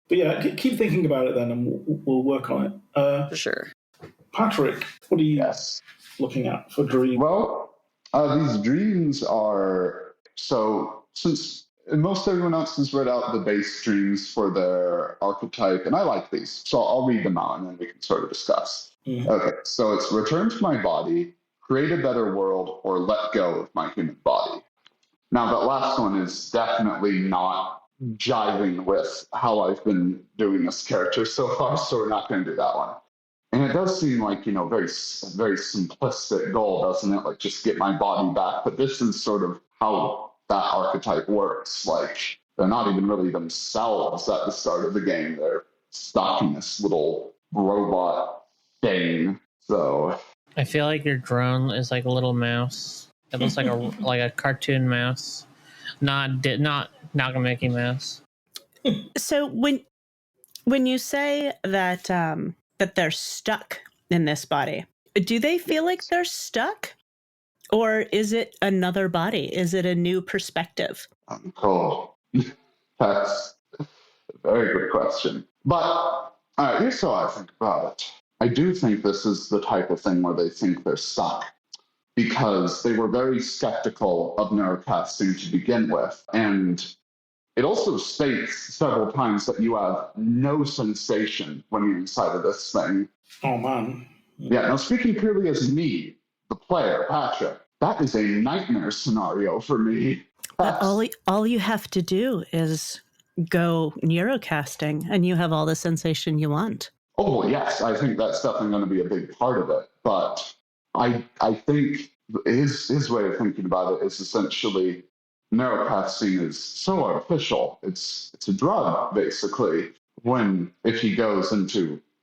But yeah, keep thinking about it then, and we'll work on it. For sure. Patrick, what are you looking at for dreams? Well, these dreams are since most everyone else has read out the base dreams for their archetype, and I like these, so I'll read them out and then we can sort of discuss. Okay, so it's return to my body, create a better world, or let go of my human body. Now, that last one is definitely not jiving with how I've been doing this character so far, so we're not going to do that one. And it does seem like, very, very simplistic goal, doesn't it? Like, just get my body back. But this is sort of how that archetype works. Like, they're not even really themselves at the start of the game. They're stuck in this little robot thing. So I feel like your drone is like a little mouse. It looks like a cartoon mouse, not a Mickey Mouse. So when you say that that they're stuck in this body, do they feel like they're stuck, or is it another body? Is it a new perspective? Cool. That's a very good question. But here's how I think about it. I do think this is the type of thing where they think they're stuck, because they were very skeptical of neurocasting to begin with. And it also states several times that you have no sensation when you're inside of this thing. Oh, man. Yeah, now speaking purely as me, the player, Patrick, that is a nightmare scenario for me. But all you have to do is go neurocasting, and you have all the sensation you want. Oh, yes, I think that's definitely going to be a big part of it. But I think his way of thinking about it is essentially neurocasting is so artificial. It's a drug, basically. If he goes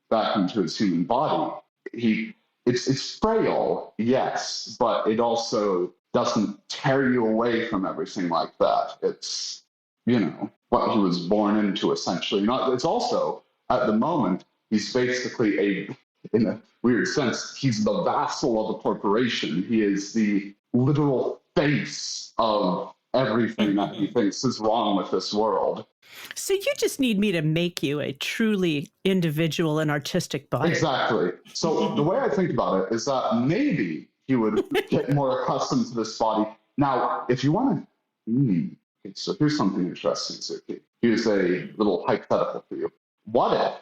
back into his human body, it's frail, yes, but it also doesn't tear you away from everything like that. It's what he was born into, essentially. It's also, at the moment, he's basically in a weird sense, he's the vassal of a corporation. He is the literal face of everything that he thinks is wrong with this world. So you just need me to make you a truly individual and artistic body. Exactly. So the way I think about it is that maybe he would get more accustomed to this body. Now, if you want to... so here's something interesting, Suki. Here's a little hypothetical for you. What if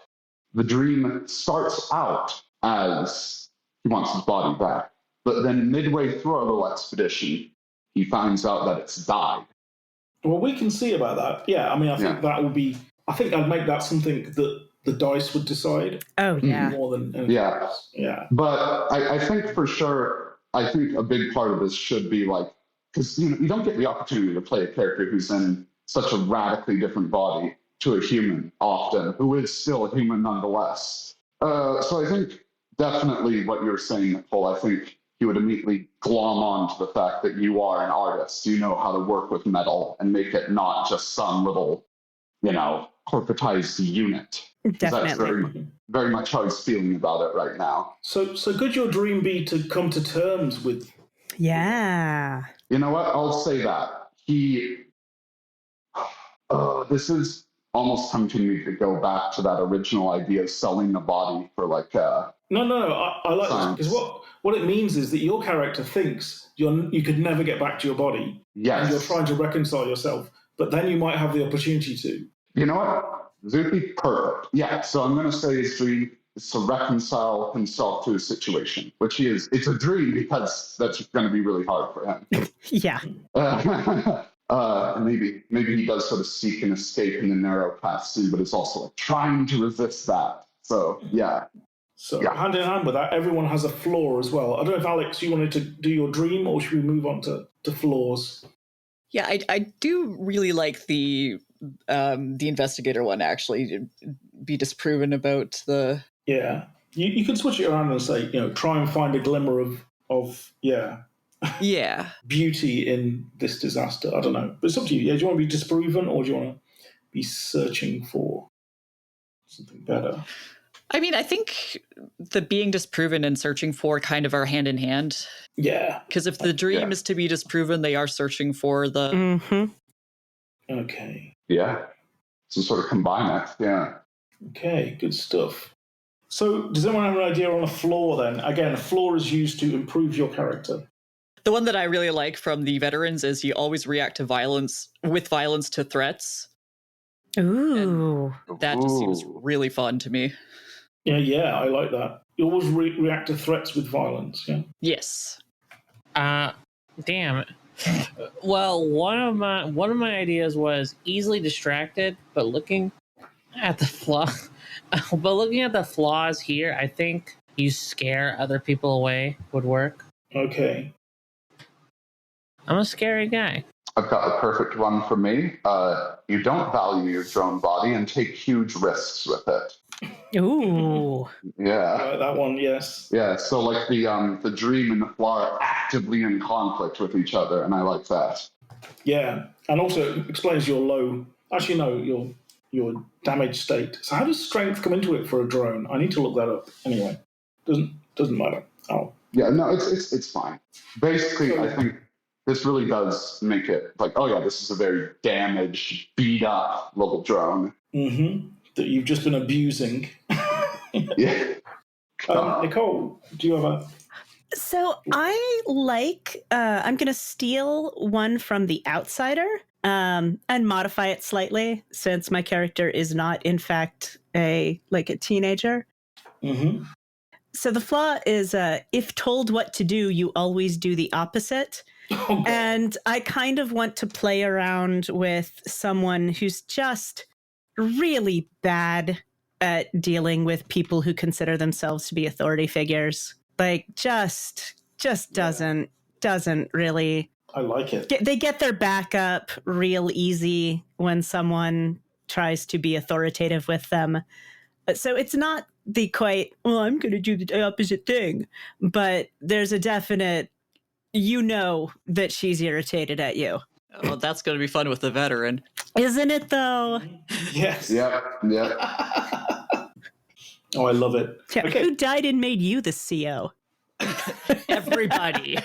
the dream starts out as he wants his body back, but then midway through our little expedition, he finds out that it's died. Well, we can see about that. Yeah, I mean, I think that would be. I think I'd make that something that the dice would decide. Oh, yeah. More than anything else. Yeah. But I think for sure, I think a big part of this should be like, because you don't get the opportunity to play a character who's in such a radically different body to a human often, who is still a human nonetheless. So I think definitely what you're saying, Nicole, I think he would immediately glom on to the fact that you are an artist. You know how to work with metal and make it not just some little, corporatized unit. Definitely. That's very, very much how he's feeling about it right now. So could your dream be to come to terms with? Yeah. You know what? I'll say that. This is almost tempting me to go back to that original idea of selling the body for like. No. I like this because what it means is that your character thinks you could never get back to your body. Yes. And you're trying to reconcile yourself, but then you might have the opportunity to. You know what? Zupi, perfect. Yeah, so I'm going to say his dream is to reconcile himself to his situation, which he is. It's a dream because that's going to be really hard for him. Yeah. Maybe he does sort of seek an escape in the narrow path soon, but it's also like trying to resist that. So, yeah. So hand in hand with that, everyone has a flaw as well. I don't know if, Alex, you wanted to do your dream, or should we move on to flaws? Yeah, I do really like the investigator one, actually, to be disproven about the... Yeah. You can switch it around and say, try and find a glimmer of beauty in this disaster. I don't know. But it's up to you. Yeah, do you want to be disproven, or do you want to be searching for something better? I mean, I think the being disproven and searching for kind of are hand in hand. Yeah. Because if the dream is to be disproven, they are searching for the... Mm-hmm. Okay. Yeah. So sort of combine it. Yeah. Okay, good stuff. So does anyone have an idea on a flaw then? Again, a flaw is used to improve your character. The one that I really like from the veterans is you always react to violence to threats. Ooh. And that just seems really fun to me. Yeah, I like that. You always react to threats with violence, yeah? Yes. Damn it. Well, one of my ideas was easily distracted, but looking at the flaws here, I think you scare other people away would work. Okay. I'm a scary guy. I've got a perfect one for me. You don't value your drone body and take huge risks with it. Ooh. Yeah. I like that one, yes. Yeah, so like the dream and the flaw are actively in conflict with each other, and I like that. Yeah, and also it explains your low... Actually, no, your damaged state. So how does strength come into it for a drone? I need to look that up. Anyway, doesn't matter. Oh. Yeah, no, it's fine. Basically, I think this really does make it like, oh yeah, this is a very damaged, beat up little drone. Mm-hmm. That you've just been abusing. Yeah. Nicole, do you have a... So I like, I'm going to steal one from The Outsider and modify it slightly, since my character is not, in fact, a teenager. Mm-hmm. So the flaw is, if told what to do, you always do the opposite. Okay. And I kind of want to play around with someone who's just really bad at dealing with people who consider themselves to be authority figures. Like, just doesn't really... I like it. They get their back up real easy when someone tries to be authoritative with them. So it's not the quite, well, I'm going to do the opposite thing. But there's a definite, that she's irritated at you. Oh, that's going to be fun with the veteran. Isn't it, though? Yes. Yeah. Oh, I love it. Yeah, Okay. who died and made you the CO? Everybody.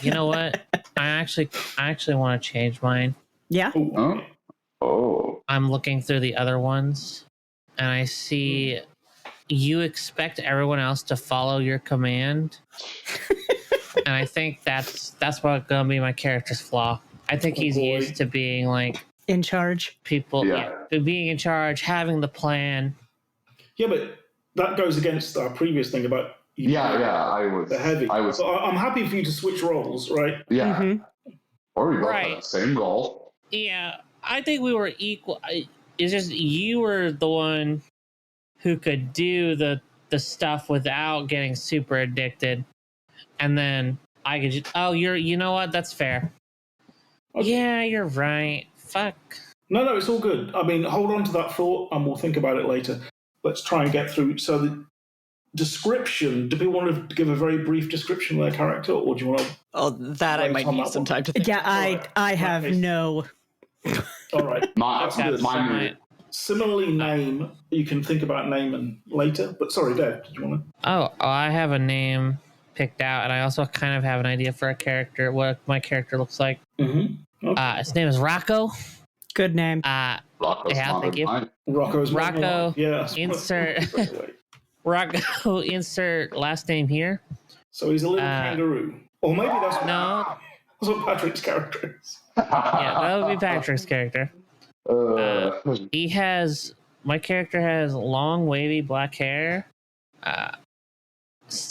You know what? I actually want to change mine. Yeah. Ooh. Oh. I'm looking through the other ones, and I see you expect everyone else to follow your command. And I think that's what's gonna be my character's flaw. I think he's used to being like in charge. People, being in charge, having the plan. Yeah, but that goes against our previous thing about I was the heavy. I was. So I'm happy for you to switch roles, right? Yeah. Mm-hmm. Or we both Right. had the same role. Yeah, I think we were equal. It's just you were the one who could do the stuff without getting super addicted, and then I could just, you know what? That's fair. Okay. Yeah, you're right. Fuck. No, it's all good. I mean, hold on to that thought and we'll think about it later. Let's try and get through. So the description, do people want to give a very brief description of their character, or do you want to... Oh, that I might need some time to think. Yeah, Alright. I have no. All right. That's good. Mine, Similarly, name, you can think about name and later. But sorry, Dave, did you want to... Oh, I have a name picked out, and I also kind of have an idea for a character, what my character looks like. Mm-hmm. Okay. His name is Rocco. Good name. Rocco's yeah, not thank you. mine. Rocco's Rocco, yeah. insert Rocco, insert last name here. So he's a little kangaroo. Or maybe that's No. that's what Patrick's character is. Yeah, that would be Patrick's character. My character has long, wavy black hair.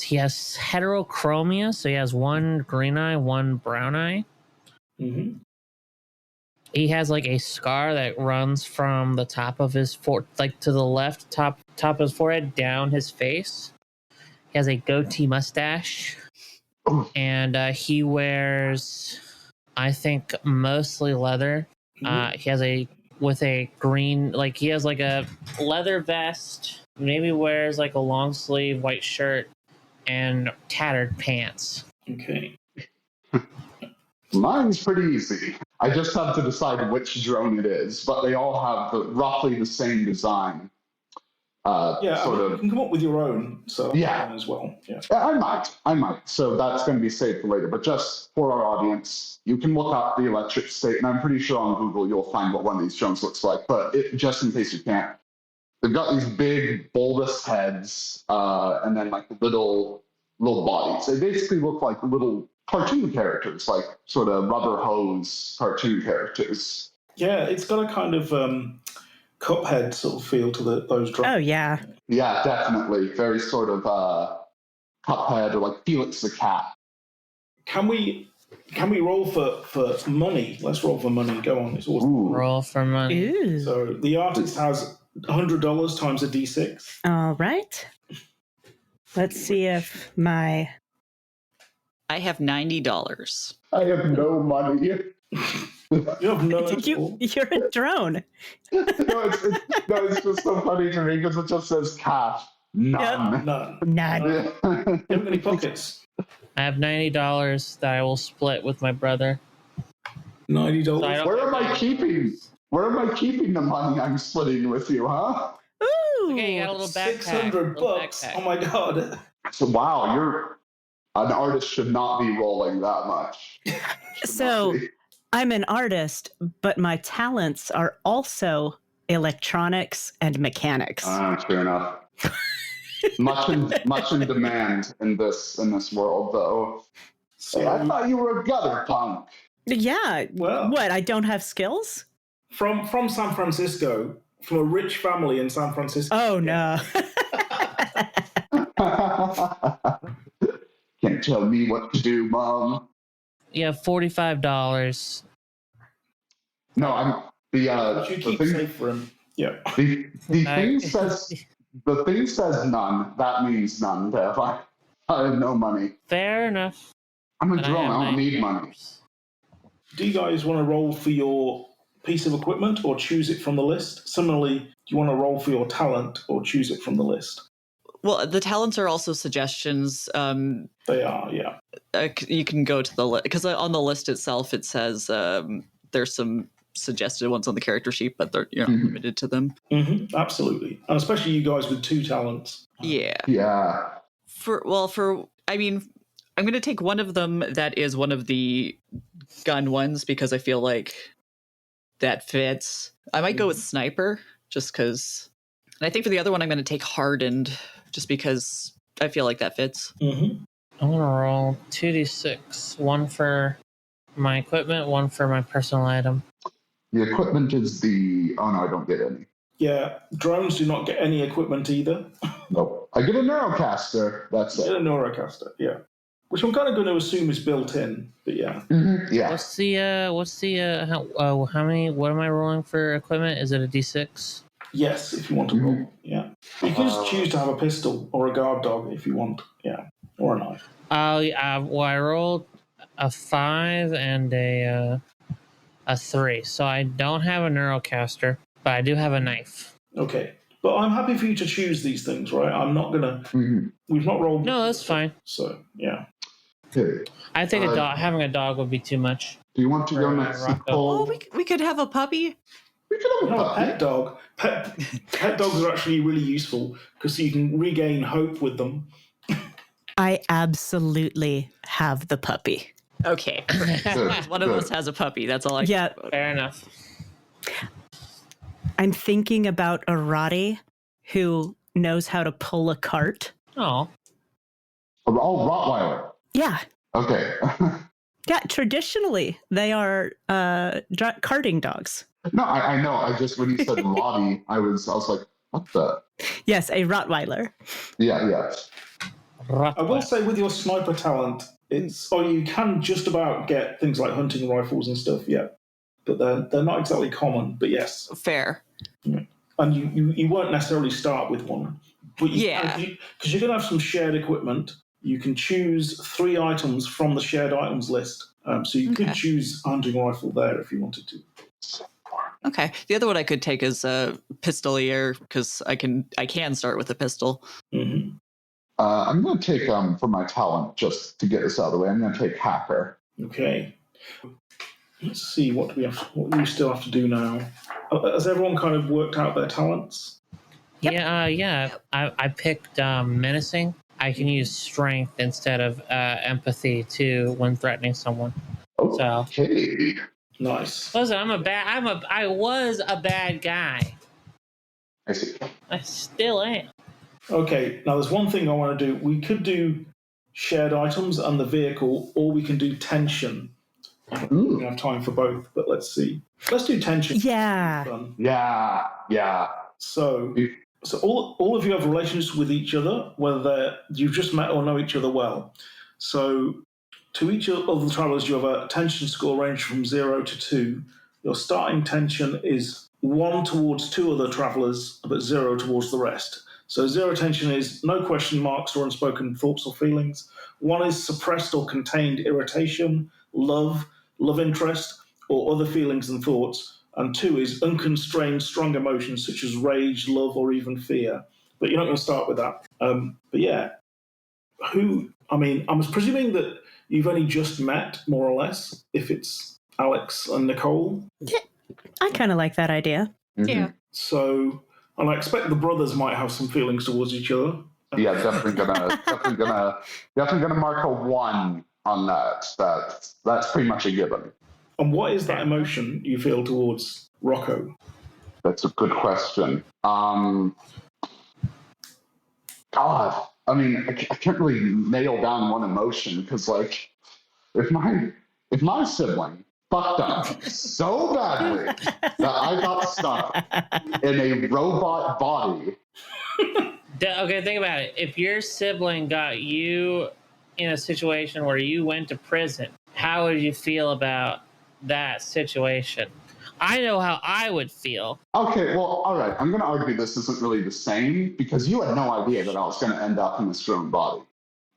He has heterochromia, so he has one green eye, one brown eye. Mm-hmm. He has like a scar that runs from the top of his to the left top of his forehead down his face. He has a goatee mustache, and he wears, I think, mostly leather. He has a green, like he has like a leather vest. Maybe wears like a long sleeve white shirt and tattered pants. Okay. Mine's pretty easy. I just have to decide which drone it is, but they all have roughly the same design. You of. can come up with your own as well. Yeah. I might. So that's going to be saved for later. But just for our audience, you can look up the electric state, and I'm pretty sure on Google you'll find what one of these drones looks like. But just in case you can't, they've got these big bulbous heads, and then like little bodies. They basically look like little cartoon characters, like sort of rubber hose cartoon characters. Yeah, it's got a kind of Cuphead sort of feel to those drones. Oh, yeah. Yeah, definitely. Very sort of Cuphead or like Felix the Cat. Can we roll for money? Let's roll for money. Go on. It's awesome. Roll for money. Ooh. So the artist has $100 times a D6. All right. Let's see if my... I have $90. I have no money. You have none at all. You're a drone. It's just so funny to me because it just says cash. None. None. None. You haven't got any pockets. I have $90 that I will split with my brother. $90. So I don't- Where am I keeping the money I'm splitting with you, huh? Ooh. Okay, you got a little backpack. $600. Backpack. Oh my god. So wow, an artist should not be rolling that much. So I'm an artist, but my talents are also electronics and mechanics. Fair enough. much in demand in this world, though. So, Hey, I thought you were a gutter punk. Yeah. Well- What? I don't have skills? from San Francisco, from a rich family in San Francisco. Oh, no. Can't tell me what to do, Mom. You have $45. No, I'm But you the keep thing. safe for him. Yeah. The thing says none. That means none, Dev. I have no money. Fair enough. I'm a And I drone. have I don't need $90. money. Do you guys want to roll for your piece of equipment or choose it from the list? Similarly, do you want to roll for your talent or choose it from the list? Well, the talents are also suggestions. They are, yeah. You can go to the list because on the list itself it says there's some suggested ones on the character sheet, but you're not limited to them. Mm-hmm, absolutely, and especially you guys with 2 talents. Yeah. Yeah. I mean, I'm going to take one of them that is one of the gun ones because I feel like that fits. I might go with sniper just because. And I think for the other one, I'm going to take hardened just because I feel like that fits. Mm-hmm. I'm going to roll 2d6. One for my equipment, one for my personal item. The equipment is the. Oh no, I don't get any. Yeah, drones do not get any equipment either. Nope. I get a Neurocaster. That's Get a it. Neurocaster, yeah. which I'm kind of going to assume is built in, but yeah. Mm-hmm. Yeah. How many, what am I rolling for equipment? Is it a D6? Yes, if you want to roll, yeah. You can just choose to have a pistol or a guard dog if you want, yeah, or a knife. Well, I rolled a 5 and a 3, so I don't have a neurocaster, but I do have a knife. Okay, but I'm happy for you to choose these things, right? I'm not gonna. We've not rolled. No, that's fine. So yeah. Okay. I think having a dog would be too much. Do you want to go next, Nicole? Oh, we could have a puppy. We could have a pet dog. Pet dogs are actually really useful because you can regain hope with them. I absolutely have the puppy. Okay. One of us has a puppy. That's all I Yeah. can vote. Fair enough. I'm thinking about a Roddy who knows how to pull a cart. Oh. Oh, Rottweiler. Yeah. Okay. Yeah, traditionally, they are carting dogs. No, I know. I just, when you said Roddy, I was like, what the? Yes, a Rottweiler. Yeah. I will say with your sniper talent, you can just about get things like hunting rifles and stuff, yeah. But they're not exactly common, but yes. Fair. Yeah. And you won't necessarily start with one. But because you're going to have some shared equipment, you can choose 3 items from the shared items list. So you could choose a hunting rifle there if you wanted to. Okay. The other one I could take is a pistolier because I can start with a pistol. Mm-hmm. I'm going to take, for my talent, just to get this out of the way, I'm going to take hacker. Okay. Let's see what we still have to do now. Has everyone kind of worked out their talents? Yep. Yeah. I picked menacing. I can use strength instead of empathy too when threatening someone. Okay. Nice. Listen, I was a bad guy. I see. I still am. Okay, now there's one thing I want to do. We could do shared items and the vehicle, or we can do tension. Ooh. We have time for both, but let's see. Let's do tension. Yeah. Yeah. So all of you have relations with each other, whether you've just met or know each other well. So to each of the travelers, you have a tension score range from 0 to 2. Your starting tension is 1 towards 2 other travelers, but 0 towards the rest. So 0 tension is no question marks or unspoken thoughts or feelings. 1 is suppressed or contained irritation, love interest, or other feelings and thoughts. And 2 is unconstrained strong emotions such as rage, love, or even fear. But you're not going to start with that. But yeah, I'm presuming that you've only just met, more or less, if it's Alex and Nicole. Yeah, I kind of like that idea. Mm-hmm. Yeah. So, and I expect the brothers might have some feelings towards each other. Yeah, definitely gonna mark a 1 on that. That's pretty much a given. And what is that emotion you feel towards Rocco? That's a good question. God, I mean, I can't really nail down one emotion because, like, if my sibling fucked up so badly that I got stuck in a robot body. Okay, think about it. If your sibling got you in a situation where you went to prison, how would you feel about that situation? I know how I would feel. Okay, well, all right. I'm going to argue this isn't really the same because you had no idea that I was going to end up in this drone body.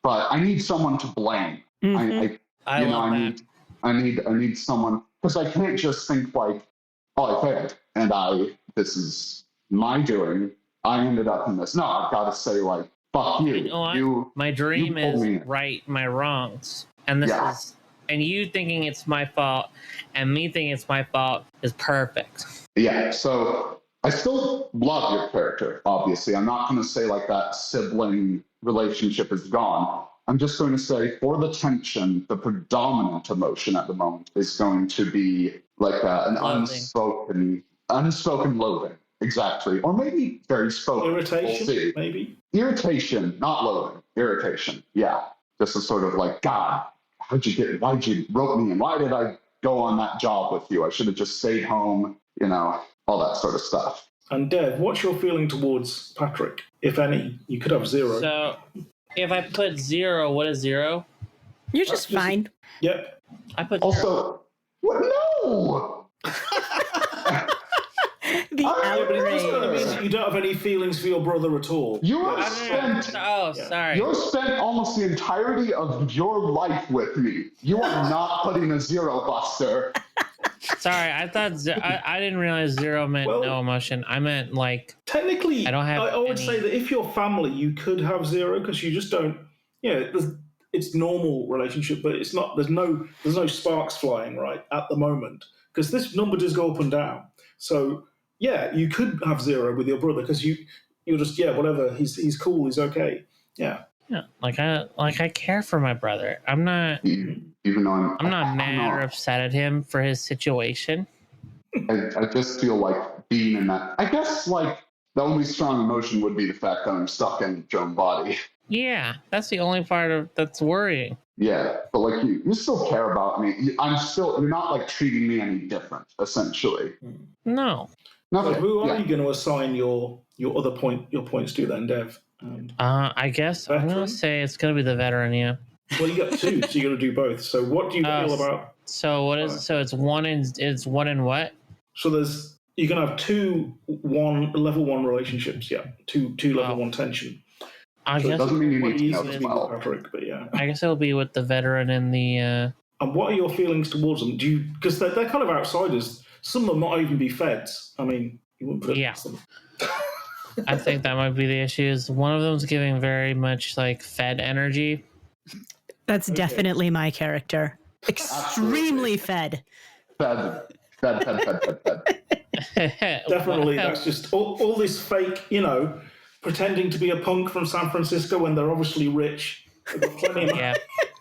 But I need someone to blame. Mm-hmm. I need someone because I can't just think like, oh, I failed and this is my doing. I ended up in this. No, I've got to say like, fuck you. My dream is right my wrongs, and this is. And you thinking it's my fault and me thinking it's my fault is perfect. Yeah, so I still love your character, obviously. I'm not going to say like that sibling relationship is gone. I'm just going to say for the tension, the predominant emotion at the moment is going to be like an unspoken loathing. Exactly. Or maybe very spoken. Irritation, we'll see. Maybe? Irritation, not loathing. Irritation, yeah. Just a sort of like, God, why'd you rope me in? Why did I go on that job with you? I should have just stayed home, all that sort of stuff. And Dev, what's your feeling towards Patrick, if any? You could have 0. So if I put 0, what is 0? You're just fine. Yep. I put Also, what? No! The I- But it doesn't mean outrage. that you don't have any feelings for your brother at all. You have Yeah. spent Oh, sorry. You spent almost the entirety of your life with me. You are not putting a zero, Buster. Sorry, I thought I didn't realize zero meant Well- no emotion. I meant like Technically, I don't have I would any- say that if you're family, you could have zero because you just don't. It's normal relationship, but it's not. There's no sparks flying right at the moment because this number does go up and down. So yeah, you could have zero with your brother because you're just whatever. He's cool. He's okay. Yeah. yeah, like I care for my brother. I'm not Even though I'm not mad or upset at him for his situation. I just feel like being in that. I guess like the only strong emotion would be the fact that I'm stuck in your own body. Yeah, that's the only part of that's worrying. Yeah, but like you still care about me. You're not like treating me any different, essentially. No. So Okay, who are yeah. you going to assign your points to then, Dev? I guess I'm Veteran? gonna say it's gonna be the veteran, yeah. Well, you got two, so you got to do both. So what do you feel about? So what is so it's one in what? So you can have two level one relationships. Yeah, two level one tension. I So it guess doesn't mean you quite need to know easy as to be with well. Patrick, but yeah. I guess it'll be with the veteran and the And what are your feelings towards them? Do you because they're kind of outsiders? Some of them might even be feds. I mean, you wouldn't put it past them. I think that might be the issue. Is one of them's giving very much like Fed energy. That's definitely my character. Extremely fed. Fed. Definitely, that's just all this fake, pretending to be a punk from San Francisco when they're obviously rich. They've got plenty of money. Yeah.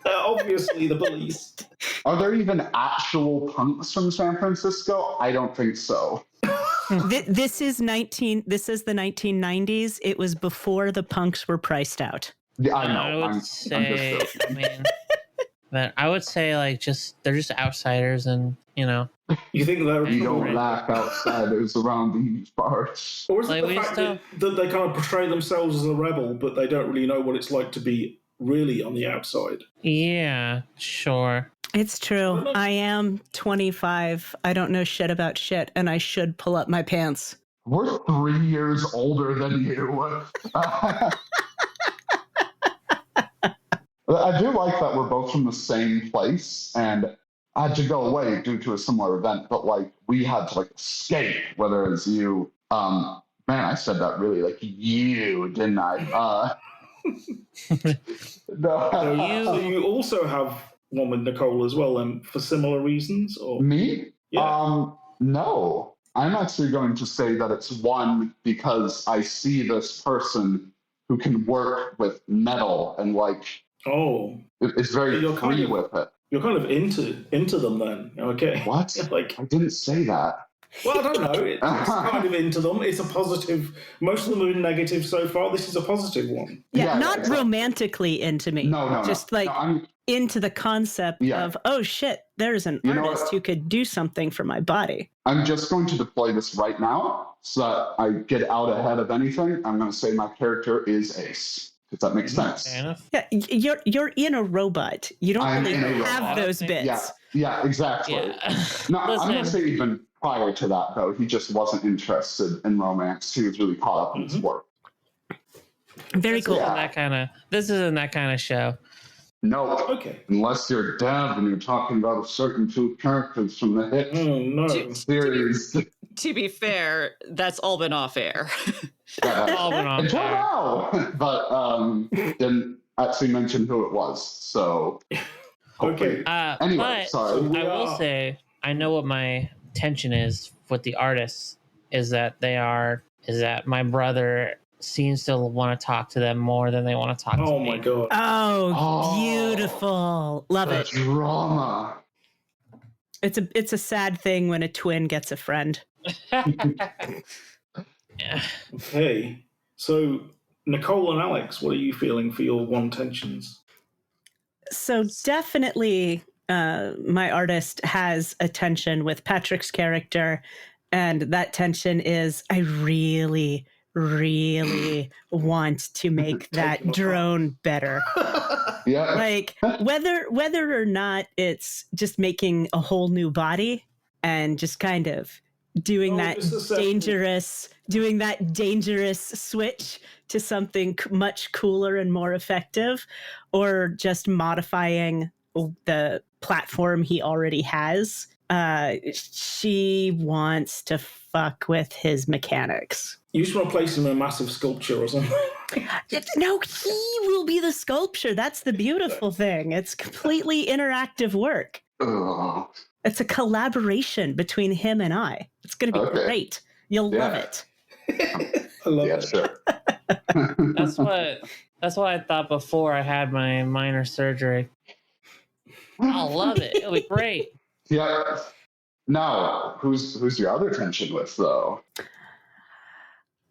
They're obviously the police. Are there even actual punks from San Francisco? I don't think so. This is the 1990s. It was before the punks were priced out. Yeah, I know. I would I'm say, just I mean, but I would say like they're just outsiders, and You think they're you don't laugh outsiders around these parts. Or is Like, it the we fact still- that they kind of portray themselves as a rebel, but they don't really know what it's like to be really on the outside? yeah, sure. It's true. I am 25. I don't know shit about shit, and I should pull up my pants. We're 3 years older than you. I do like that we're both from the same place, and I had to go away due to a similar event, but like we had to like escape, whether it's you. Man, I said that really like you, didn't I? No. So you also have one with Nicole as well, and for similar reasons, or Me? Yeah. No. I'm actually going to say that it's one because I see this person who can work with metal and like oh, it's very You're kind free of- with it. you're kind of into them then. Okay. What? Like, I didn't say that. well, I don't know. It's kind of into them. It's a positive. Most of them have been negative so far. This is a positive one. Yeah, Yeah, not exactly. romantically into me. No. Just no. like No, I'm, into the concept Yeah. of, oh shit, there's an You know artist what? who could do something for my body. I'm just going to deploy this right now so that I get out ahead of anything. I'm going to say my character is Ace. Does that make sense? Fair enough. Yeah, you're in a robot. You don't I'm really in a have robot. those bits. Yeah, exactly. Yeah. No, I'm going to Listen. say even prior to that, though, he just wasn't interested in romance. He was really caught up in his work. Very This cool. isn't Yeah. this isn't that kind of show. No, Okay. unless you're Dev and you're talking about a certain two characters from the hit Oh no. series. To be fair, that's all been off air. All been on Until there. now, but didn't actually mention who it was. So, hopefully. Okay. Anyway, but sorry. we I will are- say I know what my tension is with the artists is that my brother seems to want to talk to them more than they want to talk to Oh me. my god. Oh, Oh. beautiful. Love The it. drama. It's a sad thing when a twin gets a friend. Yeah. Okay. So Nicole and Alex, what are you feeling for your one tensions? So definitely my artist has a tension with Patrick's character, and that tension is I really, really want to make that Taking my drone better. Yeah. Like whether or not it's just making a whole new body and just kind of doing that dangerous switch to something much cooler and more effective, or just modifying the platform he already has. She wants to fuck with his mechanics. You just want to place him in a massive sculpture or something. No, he will be the sculpture. That's the beautiful thing. It's completely interactive work. Ugh. It's a collaboration between him and I. It's going to be great. You'll love it. I love Yeah, it. sure. That's what I thought before I had my minor surgery. I'll love it. It'll be great. Yeah. Now, who's your other tension with, though?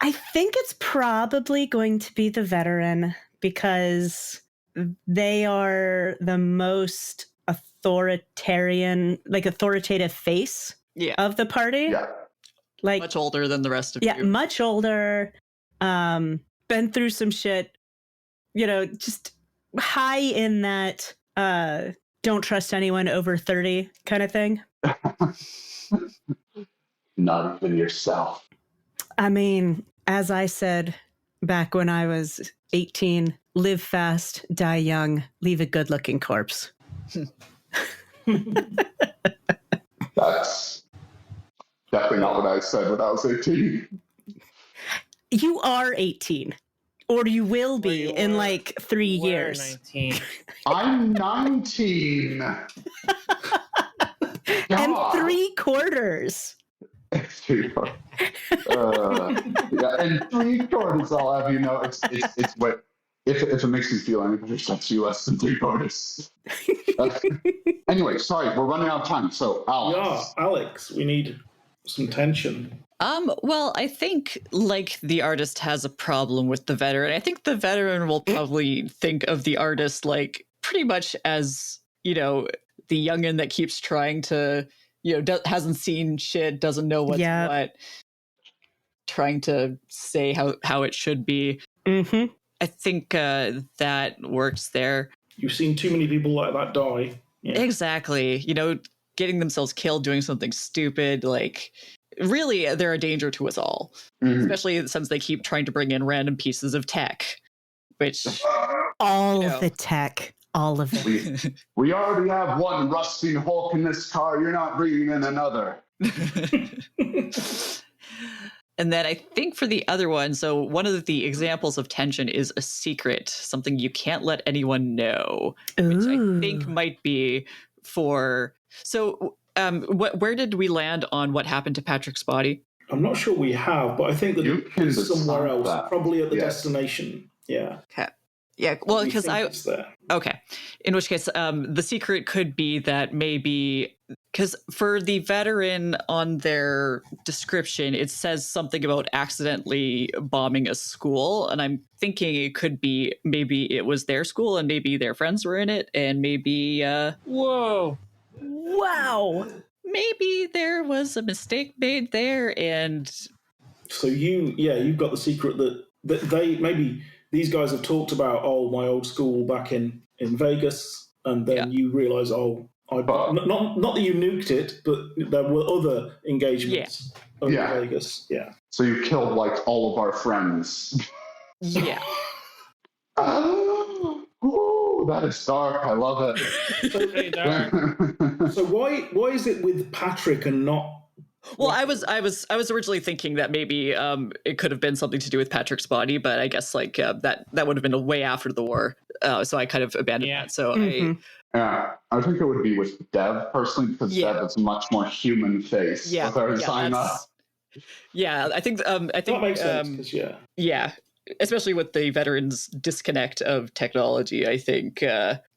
I think it's probably going to be the veteran, because they are the most authoritative face of the party. Yeah. Like much older than the rest of you. Yeah, much older. Been through some shit. Just high in that don't trust anyone over 30 kind of thing. Not even yourself. I mean, as I said back when I was 18, live fast, die young, leave a good-looking corpse. That's definitely not what I said when I was 18. You are 18. Or you will be in like 3 years. 19. I'm 19. And 3/4. Yeah, and 3/4, I'll have you know, it's what, if it makes you feel any better, that's you less than 3/4. Anyway, sorry, we're running out of time. So, Alex. Yeah, Alex, we need some tension. Well, I think like the artist has a problem with the veteran. I think the veteran will probably think of the artist like pretty much as, the youngin that keeps trying to, hasn't seen shit, doesn't know what's what, trying to say how it should be. Mm-hmm. I think that works there. You've seen too many people like that die. Yeah. Exactly. Getting themselves killed doing something stupid, like really they're a danger to us all, especially since they keep trying to bring in random pieces of tech, which all of the tech, all of it. We already have one rusting Hulk in this car. You're not bringing in another. And then I think for the other one, so one of the examples of tension is a secret, something you can't let anyone know, which I think might be for. So where did we land on what happened to Patrick's body? I'm not sure we have, but I think that it's somewhere else, probably at the Yes. destination. Yeah. Okay. Yeah, well, because Okay. In which case, the secret could be that maybe, because for the veteran on their description, it says something about accidentally bombing a school. And I'm thinking it could be maybe it was their school and maybe their friends were in it. And maybe, Whoa. Wow. Maybe there was a mistake made there. And so you've got the secret that they maybe these guys have talked about, my old school back in Vegas, and then you realize, not that you nuked it, but there were other engagements over Vegas. Yeah. So you killed like all of our friends. Yeah. Ooh, that is dark. I love it. So why is it with Patrick and not? Well, I was originally thinking that maybe it could have been something to do with Patrick's body, but I guess like that would have been way after the war, so I kind of abandoned that. So I think it would be with Dev personally, because Dev is a much more human face. Yeah, I think that makes sense. Especially with the veterans' disconnect of technology, I think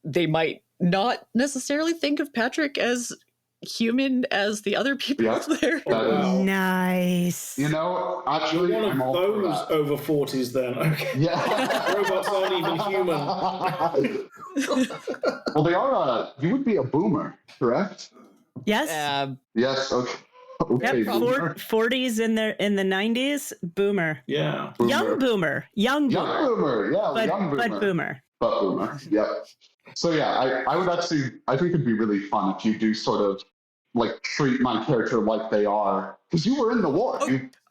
they might not necessarily think of Patrick as human as the other people there. Nice. Actually, you're one of those over 40s then. Okay. Yeah. Robots aren't even human. Well, they are. You would be a boomer, correct? Yes. Yes. Okay. Okay, Yep, boomer. 40s in the 90s, boomer. Yeah. Young boomer. Young boomer, yeah, But, young boomer. but boomer. But boomer, yep. So yeah, I would actually, I think it'd be really fun if you do sort of like treat my character like they are, because you were in the war.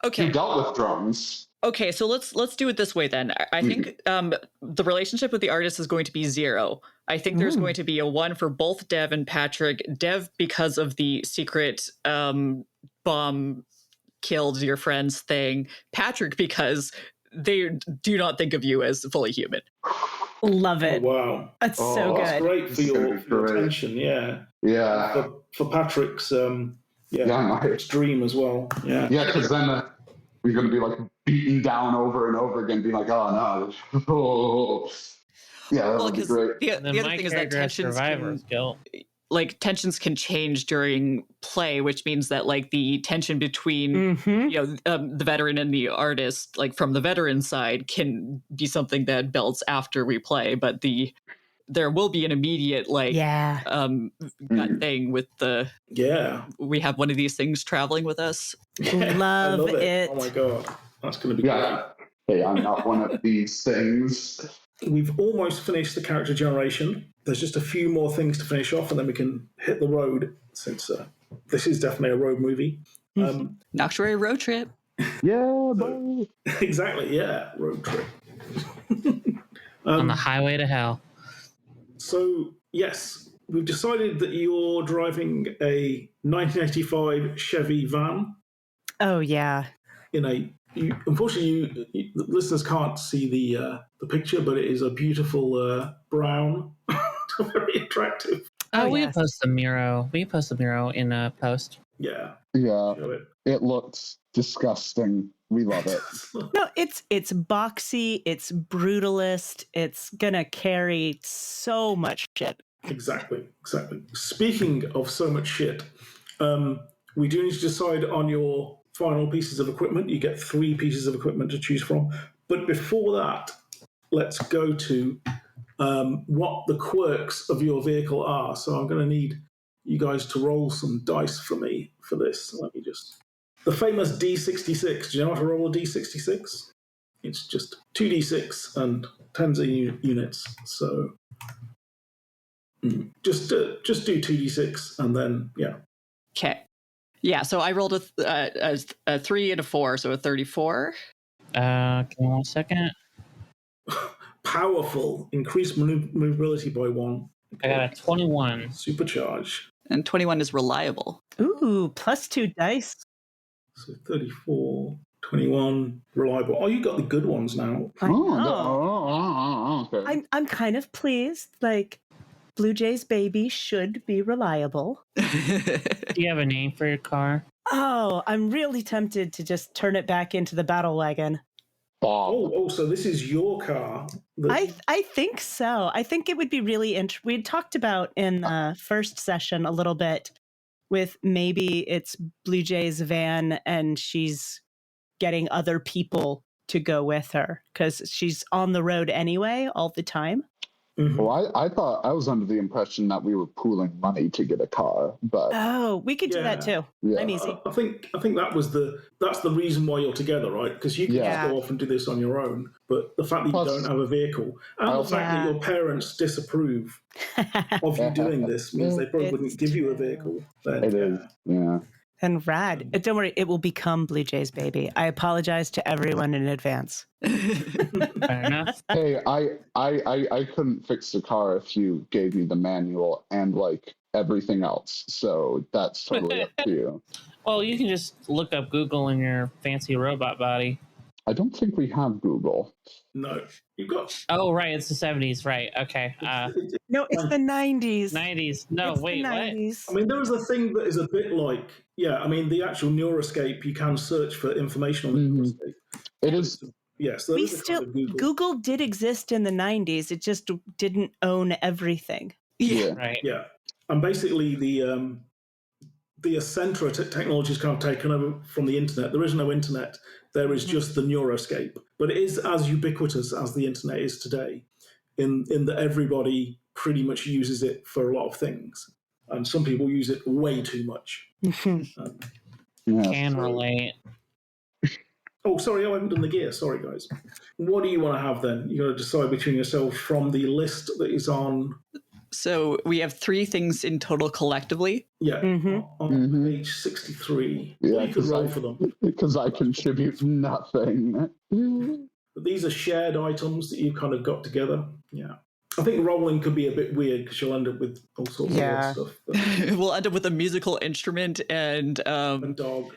Okay. You dealt with drones. Okay, so let's do it this way then. I think the relationship with the artist is going to be 0. I think there's going to be a 1 for both Dev and Patrick. Dev because of the secret bomb killed your friends thing. Patrick because they do not think of you as fully human. Love it. Oh, wow. That's so That's good. great for your great. tension, yeah. Yeah. For Patrick's nice. dream as well. Yeah. Yeah, because then we're going to be like beaten down over and over again, being like, oh no. Oh. Yeah, that would be great. The other thing is that tensions can change during play, which means that like the tension between the veteran and the artist, like from the veteran side, can be something that builds after we play, but there will be an immediate gut thing with we have one of these things traveling with us. Love it. Oh my god, that's going to be great. Hey, I'm not one of these things. We've almost finished the character generation. There's just a few more things to finish off, and then we can hit the road, since this is definitely a road movie. Noctuary Road Trip. Yeah, boy. Exactly, yeah, road trip. On the highway to hell. So, yes, we've decided that you're driving a 1985 Chevy van. Oh, yeah. Unfortunately, the listeners can't see the picture, but it is a beautiful brown, very attractive. We can post the Miro. We can post the Miro in a post. Yeah. Yeah. It looks disgusting. We love it. No, it's boxy. It's brutalist. It's gonna carry so much shit. Exactly. Speaking of so much shit, we do need to decide on your final pieces of equipment. You get 3 pieces of equipment to choose from. But before that, let's go to what the quirks of your vehicle are. So I'm going to need you guys to roll some dice for me for this. Let me just... The famous D66. Do you know how to roll a D66? It's just 2d6 and tens of units. So just do 2d6 and then, yeah. Okay. Yeah, so I rolled a 3 and a 4, so a 34. Give me 1 second. Powerful. Increased maneuverability by 1. I got a 21. Supercharge. And 21 is reliable. Ooh, +2 dice. So 34, 21, reliable. Oh, you got the good ones now. I know. Okay. I'm kind of pleased. Like, Blue Jay's baby should be reliable. Do you have a name for your car? Oh, I'm really tempted to just turn it back into the battle wagon. Oh, so this is your car. I think so. I think it would be really interesting. We had talked about in the first session a little bit with maybe it's Blue Jay's van and she's getting other people to go with her because she's on the road anyway all the time. Mm-hmm. Well, I thought I was under the impression that we were pooling money to get a car, but we could do that too. Yeah. I'm easy. I think that's the reason why you're together, right? Because you can just go off and do this on your own. But the fact that you don't have a vehicle and the fact that your parents disapprove of you doing this means they probably wouldn't give you a vehicle. Then, it is, yeah. And rad. Don't worry, it will become Blue Jay's baby. I apologize to everyone in advance. Fair enough. Hey, I couldn't fix the car if you gave me the manual and like everything else. So that's totally up to you. Well, you can just look up Google in your fancy robot body. I don't think we have Google. No, you've got. Oh, right, it's the 70s, right? Okay. No, it's the 90s. 90s. No, it's wait, the 90s. I mean, there is a thing that is a bit like, I mean, the actual Neuroscape, you can search for information on the Neuroscape. It is. Yes, so Google did exist in the 90s. It just didn't own everything. Yeah. Right. Yeah, and basically the Accentra technology is kind of taken over from the internet. There is no internet. There is just the Neuroscape. But it is as ubiquitous as the internet is today, in that everybody pretty much uses it for a lot of things. And some people use it way too much. Yes. Can relate. Oh, sorry, I haven't done the gear. Sorry, guys. What do you want to have then? You've got to decide between yourselves from the list that is on. So we have 3 things in total collectively. Yeah, Mhm. on page 63. Yeah, You could roll for them. Because I contribute nothing. But these are shared items that you kind of got together. Yeah. I think rolling could be a bit weird because you'll end up with all sorts of odd stuff. We'll end up with a musical instrument and A dog.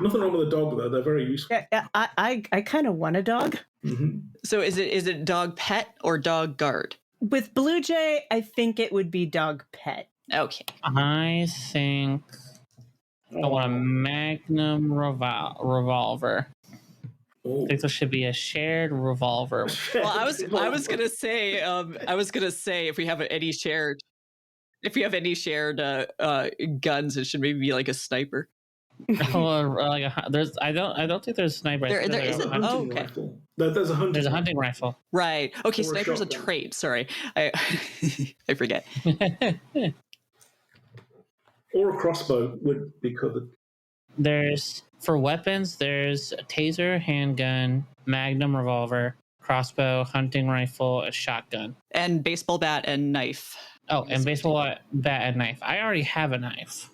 Nothing wrong with a dog though; they're very useful. Yeah, I kind of want a dog. Mm-hmm. So is it dog pet or dog guard? With Blue Jay, I think it would be dog pet. Okay. I think I want a Magnum revolver. Oh. I think there should be a shared revolver. Well, I was gonna say if we have any shared guns, it should maybe be like a sniper. I don't think there's a sniper. There There's a hunting okay. rifle. There's a hunting. There's a hunting rifle. Right. Okay, Or a sniper's a shotgun. trait. Sorry, I I forget. Or a crossbow would be covered. There's for weapons. There's a taser, handgun, Magnum revolver, crossbow, hunting rifle, a shotgun. And baseball bat and knife. Oh, and baseball bat and knife. I already have a knife.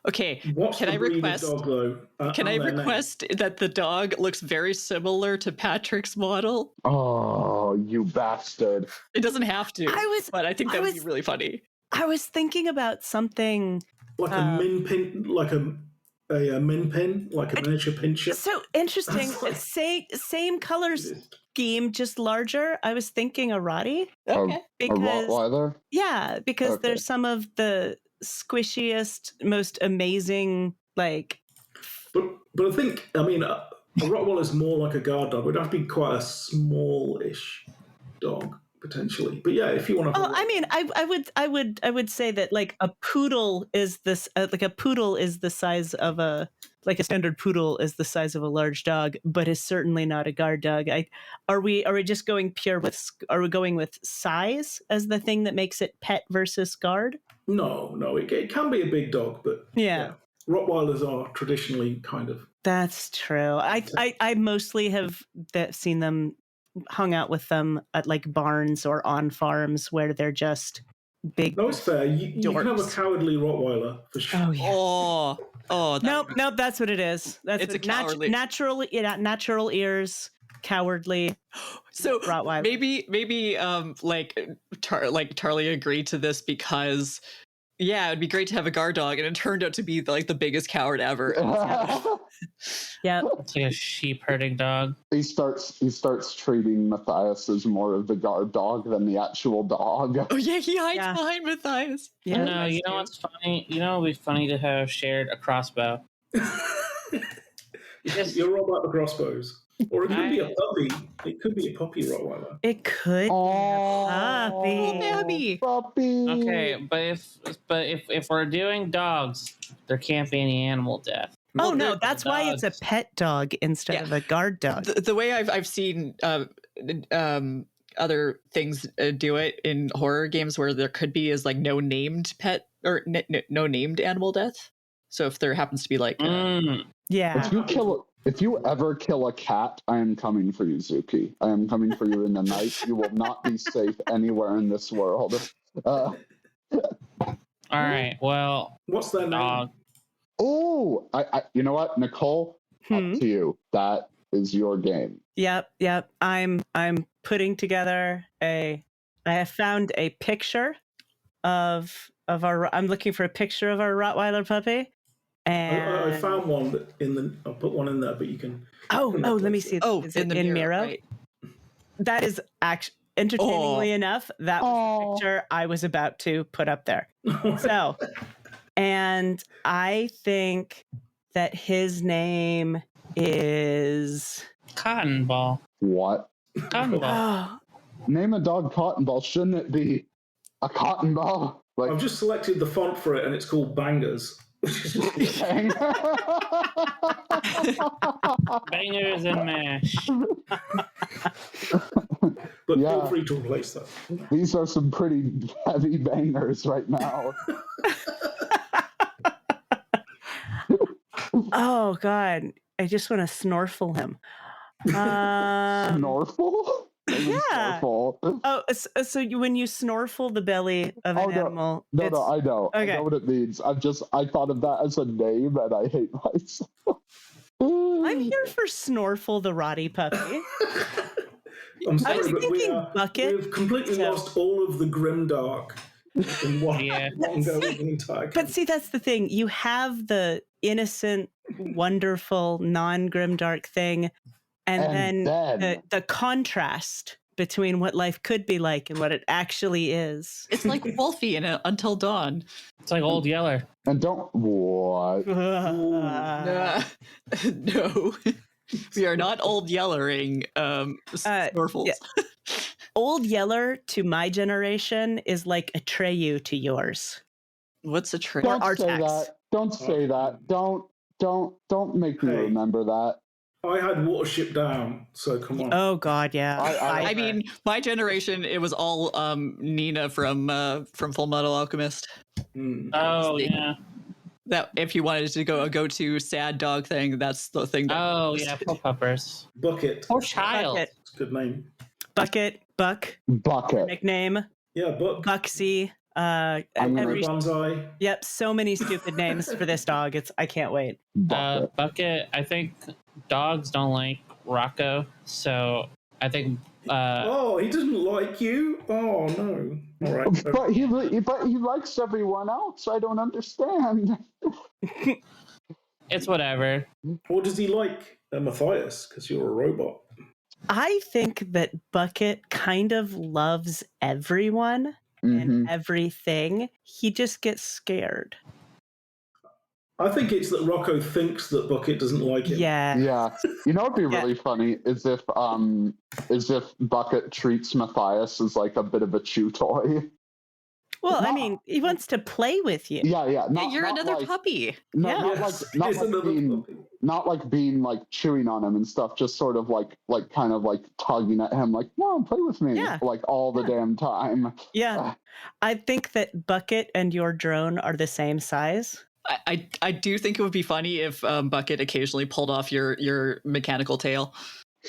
Okay. What's Can the I breed of request? dog, though? Can I and their name? request that the dog looks very similar to Patrick's model? Oh, you bastard. It doesn't have to. But I think that would be really funny. I was thinking about something Like a min pin, like a min pin, like a miniature pincher. so interesting. Same color scheme, just larger. I was thinking a Roddy. Okay. A Because Rottweiler? yeah, because Okay. there's some of the squishiest, most amazing, like But I think, I mean, a Rottweiler is more like a guard dog. It would have to be quite a small-ish dog potentially. But yeah, if you want to. oh, I mean, I would say that like a poodle is this like a poodle is the size of a standard poodle is the size of a large dog, but is certainly not a guard dog. Are we just going pure with? Are we going with size as the thing that makes it pet versus guard? No, it can be a big dog, but Yeah. Rottweilers are traditionally kind of. That's true. I mostly have seen them, hung out with them at like barns or on farms where they're just big. No, it's fair. You can have a dorks. cowardly Rottweiler for sure. Oh yeah. Oh. Nope. That's what it is. It's a cowardly. Natural ears, cowardly. So Rottweiler. maybe Charlie agreed to this because yeah, it'd be great to have a guard dog, and it turned out to be like the biggest coward ever. Yeah. It's like a sheep herding dog. He starts treating Matthias as more of the guard dog than the actual dog. Oh yeah, he hides Yeah. behind Matthias. Yeah. No, you know what's funny? You know, it'd be funny to have shared a crossbow. You're all about the crossbows. Or it could be a puppy. It could be a puppy Rottweiler. It could. Oh, be Oh, Babby. puppy. Okay, but if we're doing dogs, there can't be any animal death. Oh Well, no, they're that's why it's a dogs. pet dog instead Yeah. of a guard dog. The way I've seen other things do it in horror games where there could be is like no named pet or no named animal death. So if there happens to be like Yeah. If you ever kill a cat, I am coming for you, Zuki. I am coming for you in the night. You will not be safe anywhere in this world. All right, well, What's their name? dog. Oh, I you know what, Nicole? Hmm. Up to you. That is your game. Yep. I'm putting together I have found a picture of our. I'm looking for a picture of our Rottweiler puppy. And I found one I'll put one in there, but you can. oh, let me see. Is in it the in mirror. Miro? Right? That is actually entertainingly enough. That was the picture I was about to put up there. So, and I think that his name is. Cotton ball. What? Cotton ball. Oh, Name a dog cotton ball. Shouldn't it be a cotton ball? Like I've just selected the font for it, and it's called Bangers. Bangers and mash. But Yeah. feel free to replace that. These are some pretty heavy bangers right now. Oh God, I just want to snorkel him. Snorkel? Yeah. Snorkel. Oh, so when you snorkel the belly of an animal, No, it's... I know. Okay. I know what it means. I thought of that as a name, and I hate myself. I'm here for Snorkel the Roddy puppy. I'm I sorry, was but thinking Bucket. we've completely so- lost all of the grimdark in one go with the entire But campaign. see, that's the thing. You have the innocent, wonderful, non-grimdark thing, and then the contrast between what life could be like and what it actually is. It's like Wolfie in Until Dawn. It's like Old Yeller. And don't what? No, we are not old yellering snorfels. Yeah. Old Yeller to my generation is like Atreyu to yours. What's a trick? Don't say Artax. that. Don't say that. Don't make me Hey. remember that. I had Watership Down, so come on. Oh God, yeah. I mean, my generation, it was all Nina from Full Metal Alchemist. Mm. Oh yeah. That if you wanted to go to sad dog thing, that's the thing. Oh yeah. Poor puppers. Bucket. Poor child. Bucket, It's a good name. Bucket, Buck, Bucket. nickname, Yeah, Buck. Bucksy. I'm gonna- Every Banzai. Yep, so many stupid names for this dog. I can't wait. Bucket. Bucket. I think dogs don't like Rocco, so I think. Oh, he doesn't like you? Oh, no. All right. But he likes everyone else. I don't understand. It's whatever. What does he like, Matthias? Because you're a robot. I think that Bucket kind of loves everyone Mhm. and everything. He just gets scared. I think it's that Rocco thinks that Bucket doesn't like him. Yeah. Yeah. You know what'd be Yeah. really funny is if Bucket treats Matthias as like a bit of a chew toy. Well, I Not- mean, he wants to play with you. Yeah. Yeah, Not, you're not another like, puppy. No, Yeah. Yes, not it's like another being puppy. not like being like chewing on him and stuff, just sort of like kind of like tugging at him, like, "No, play with me," Yeah. like all the damn time. Yeah. I think that Bucket and your drone are the same size. I do think it would be funny if Bucket occasionally pulled off your mechanical tail.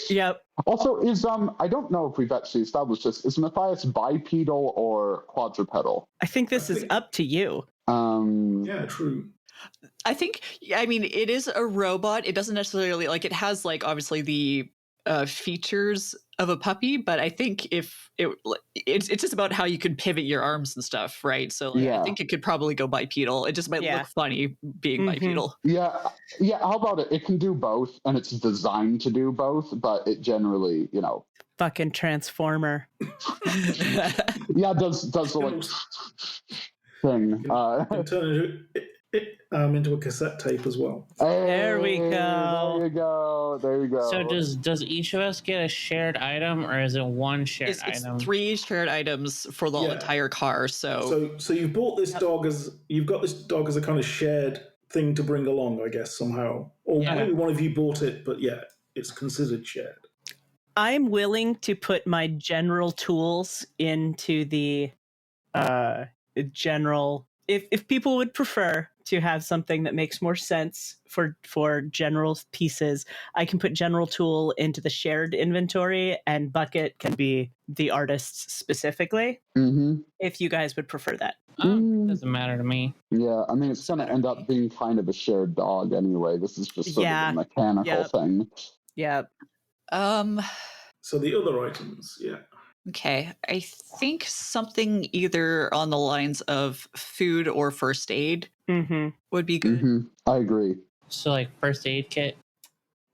Yep. Also, is I don't know if we've actually established this. Is Matthias bipedal or quadrupedal? I think this is think- up to you. Yeah, true. I think, I mean, it is a robot. It doesn't necessarily, like, it has, like, obviously the features of a puppy, but I think if it's just about how you can pivot your arms and stuff, right? So like, Yeah. I think it could probably go bipedal. It just might Yeah. look funny being Mhm. bipedal. Yeah. How about it? It can do both, and it's designed to do both, but it generally, Fucking transformer. does the like thing. And turn it into a cassette tape as well. There we Hey, go. There you go. So does each of us get a shared item, or is it one shared It's item? 3 shared items for the Yeah. entire car. So So you've bought this dog you've got this dog as a kind of shared thing to bring along, I guess, somehow. Or Yeah. maybe one of you bought it, but yeah, it's considered shared. I'm willing to put my general tools into the general. If people would prefer to have something that makes more sense for general pieces, I can put general tool into the shared inventory, and Bucket can be the artist's specifically. Mm-hmm. If you guys would prefer that. Doesn't matter to me. Yeah, I mean, it's going to end up being kind of a shared dog anyway. This is just sort Yeah. of a mechanical Yep. thing. Yeah. So the other items, yeah. okay, I think something either on the lines of food or first aid Mm-hmm. would be good. Hmm I agree. So like first aid kit.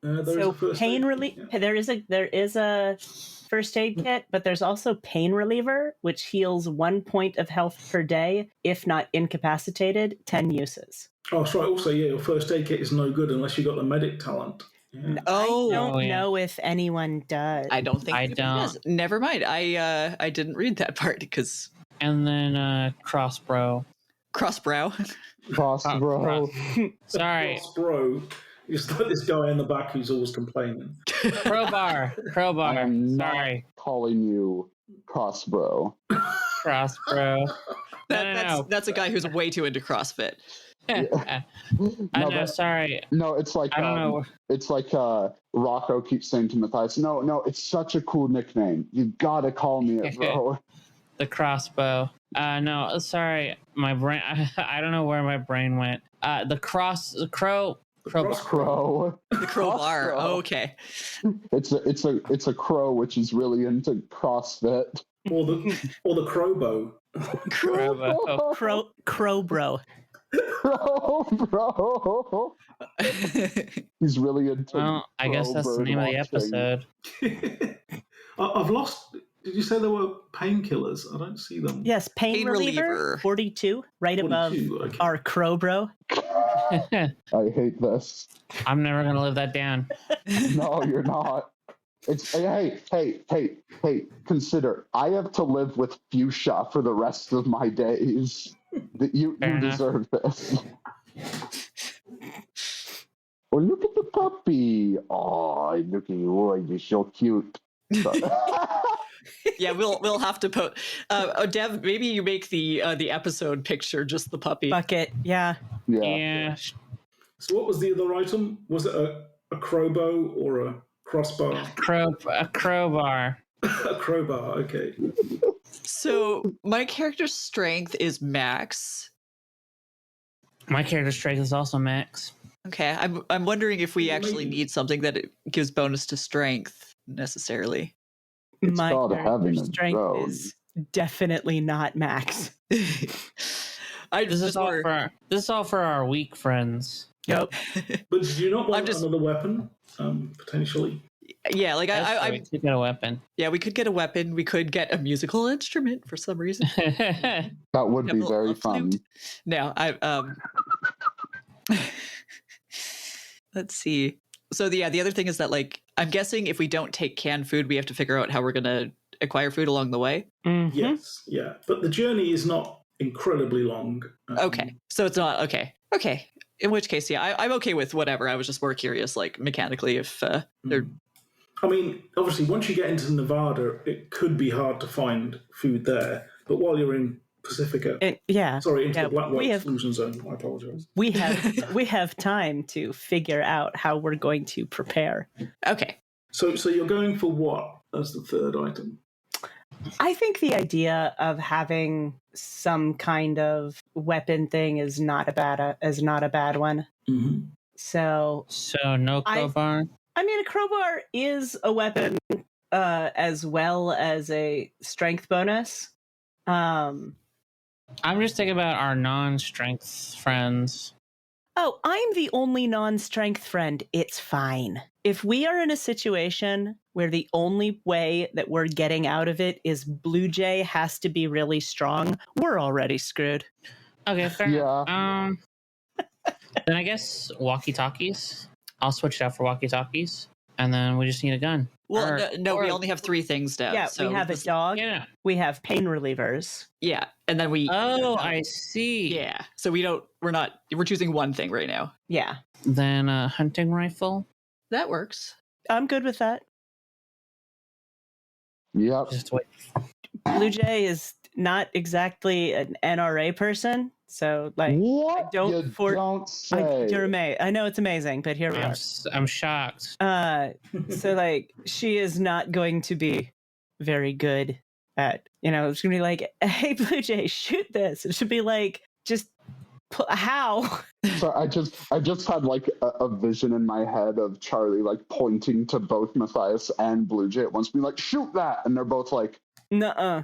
There's a So first pain aid relief. kit, yeah. There is a first aid kit, but there's also pain reliever, which heals 1 point of health per day, if not incapacitated. 10 uses. Oh, that's right. Also, yeah, your first aid kit is no good unless you've got the medic talent. Yeah. Oh, I don't Oh, yeah. know if anyone does. I don't think I anybody does. don't. Never mind. I didn't read that part because And then crossbow. crossbrow. Cross, Oh, bro. cross. Sorry. Boss bro, it's like this guy in the back who's always complaining. Crowbar. I Crowbar. am not Sorry. calling you cross, bro. Crossbow. That's a guy who's way too into CrossFit. Sorry. No, it's like I don't know. It's like Rocco keeps saying to Matthias, no, it's such a cool nickname. You gotta call me it, bro. The crossbow. No, sorry. My brain. I don't know where my brain went. The crow. Crow. The crowbar. Crow. Oh, okay. It's a crow which is really into CrossFit. Or the crowbow. Crowbow. Crow bro. Crow, bro. He's really into. Well, I guess that's the name of the episode. I've lost. Did you say there were painkillers? I don't see them. Yes, pain reliever. 42, right 42, above okay. our crow bro. I hate this. I'm never gonna live that down. No, you're not. It's hey. Consider, I have to live with fuchsia for the rest of my days. You deserve this. Oh, look at the puppy! Oh, look at you! Oh, you're so cute. Yeah, we'll have to put. Dev, maybe you make the episode picture just the puppy. Bucket, yeah. So what was the other item? Was it a crowbow or a crossbar? A crowbar. A crowbar. Okay. So my character's strength is max. My character's strength is also max. Okay, I'm wondering if we actually need something that it gives bonus to strength necessarily. It's My called character's having a strength drone. is definitely not max. This This is all for our weak friends. Yep. But did you not want another weapon? Potentially. Yeah, like We could get a weapon. Yeah, we could get a weapon. We could get a musical instrument for some reason. That would be very fun. No, let's see. So the other thing is that, like, I'm guessing if we don't take canned food, we have to figure out how we're going to acquire food along the way. Mm-hmm. Yes, yeah. But the journey is not incredibly long. Okay, so it's not okay. Okay, in which case, yeah, I'm okay with whatever. I was just more curious, like, mechanically, if they're. I mean, obviously, once you get into Nevada, it could be hard to find food there. But while you're in Pacifica, the Black White Exclusion Zone, I apologize. We have time to figure out how we're going to prepare. Okay. So you're going for what as the third item? I think the idea of having some kind of weapon thing is not a bad one. Mm-hmm. So no crowbar. I mean, a crowbar is a weapon as well as a strength bonus. I'm just thinking about our non-strength friends. Oh, I'm the only non-strength friend. It's fine. If we are in a situation where the only way that we're getting out of it is Blue Jay has to be really strong, we're already screwed. Okay, fair enough. Then I guess walkie-talkies. I'll switch it out for walkie-talkies. And then we just need a gun. Well, we only have three things now. Yeah, so we have a dog. Yeah. We have pain relievers. Yeah, and then we. Oh, I see. Yeah, so we're choosing one thing right now. Yeah. Then a hunting rifle. That works. I'm good with that. Yep. Just wait. Blue Jay is not exactly an NRA person, so like What? Don't say. I know it's amazing, but here we are. I'm shocked. So like she is not going to be very good at, it's gonna be like, hey Blue Jay, shoot this. It should be like, just how? So I just had like a vision in my head of Charlie like pointing to both Matthias and Blue Jay at once, being like, shoot that, and they're both like, nuh-uh.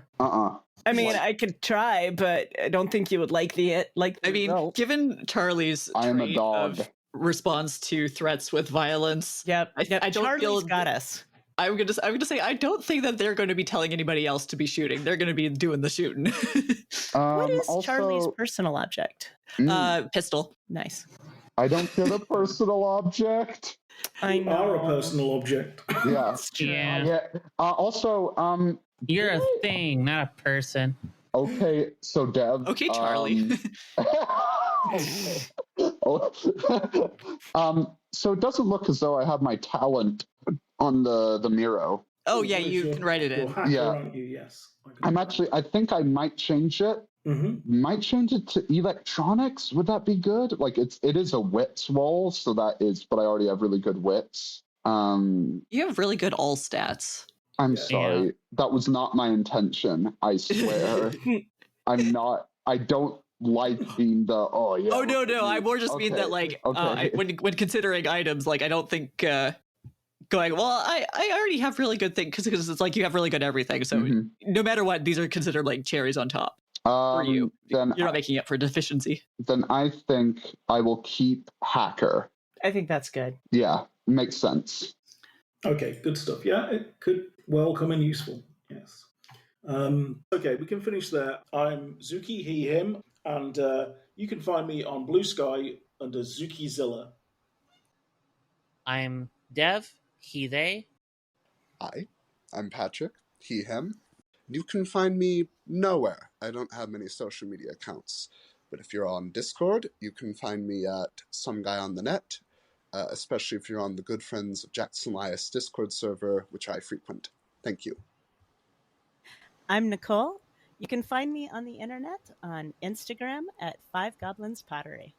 I mean, I could try, but I don't think you would like the result. Given Charlie's I am a trait dog. of response to threats with violence. Yep. I don't Charlie's got us. I'm gonna say I don't think that they're going to be telling anybody else to be shooting. They're going to be doing the shooting. What is Charlie's personal object? Pistol. Nice. I don't get a personal object. You are a personal object. Yeah. Yeah. Also, You're a thing, not a person. Okay, so Dev. Okay, Charlie. So it doesn't look as though I have my talent on the Miro. Oh yeah, you can write it in. You're hacker, Yeah. aren't you? Yes. I think I might change it Might change it to electronics. Would that be good? Like it is a wits roll, so that is, but I already have really good wits. You have really good all stats. I'm Yeah. sorry. That was not my intention. I swear. I don't like being the, oh yeah. Oh no! I more just mean that when considering items, like I don't think going, well, I already have really good things because it's like you have really good everything. So no matter what, these are considered like cherries on top for you. Then you're not making up for deficiency. Then I think I will keep hacker. I think that's good. Yeah, makes sense. Okay, good stuff. Yeah, it could well come in useful. Yes. Okay, we can finish there. I'm Zuki, he, him, and you can find me on Blue Sky under Zukizilla. I'm Dev, he, they. Hi, I'm Patrick, he, him. You can find me nowhere. I don't have many social media accounts. But if you're on Discord, you can find me at Some Guy on the Net, especially if you're on the Good Friends of Jackson Elias Discord server, which I frequent. Thank you. I'm Nicole. You can find me on the internet on Instagram at 5 Goblins Pottery.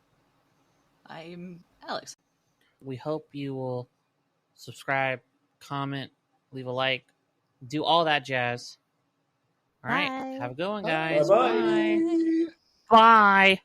I'm Alex. We hope you will subscribe, comment, leave a like, do all that jazz. All right. Bye. Have a good one, guys. Bye-bye. Bye. Bye.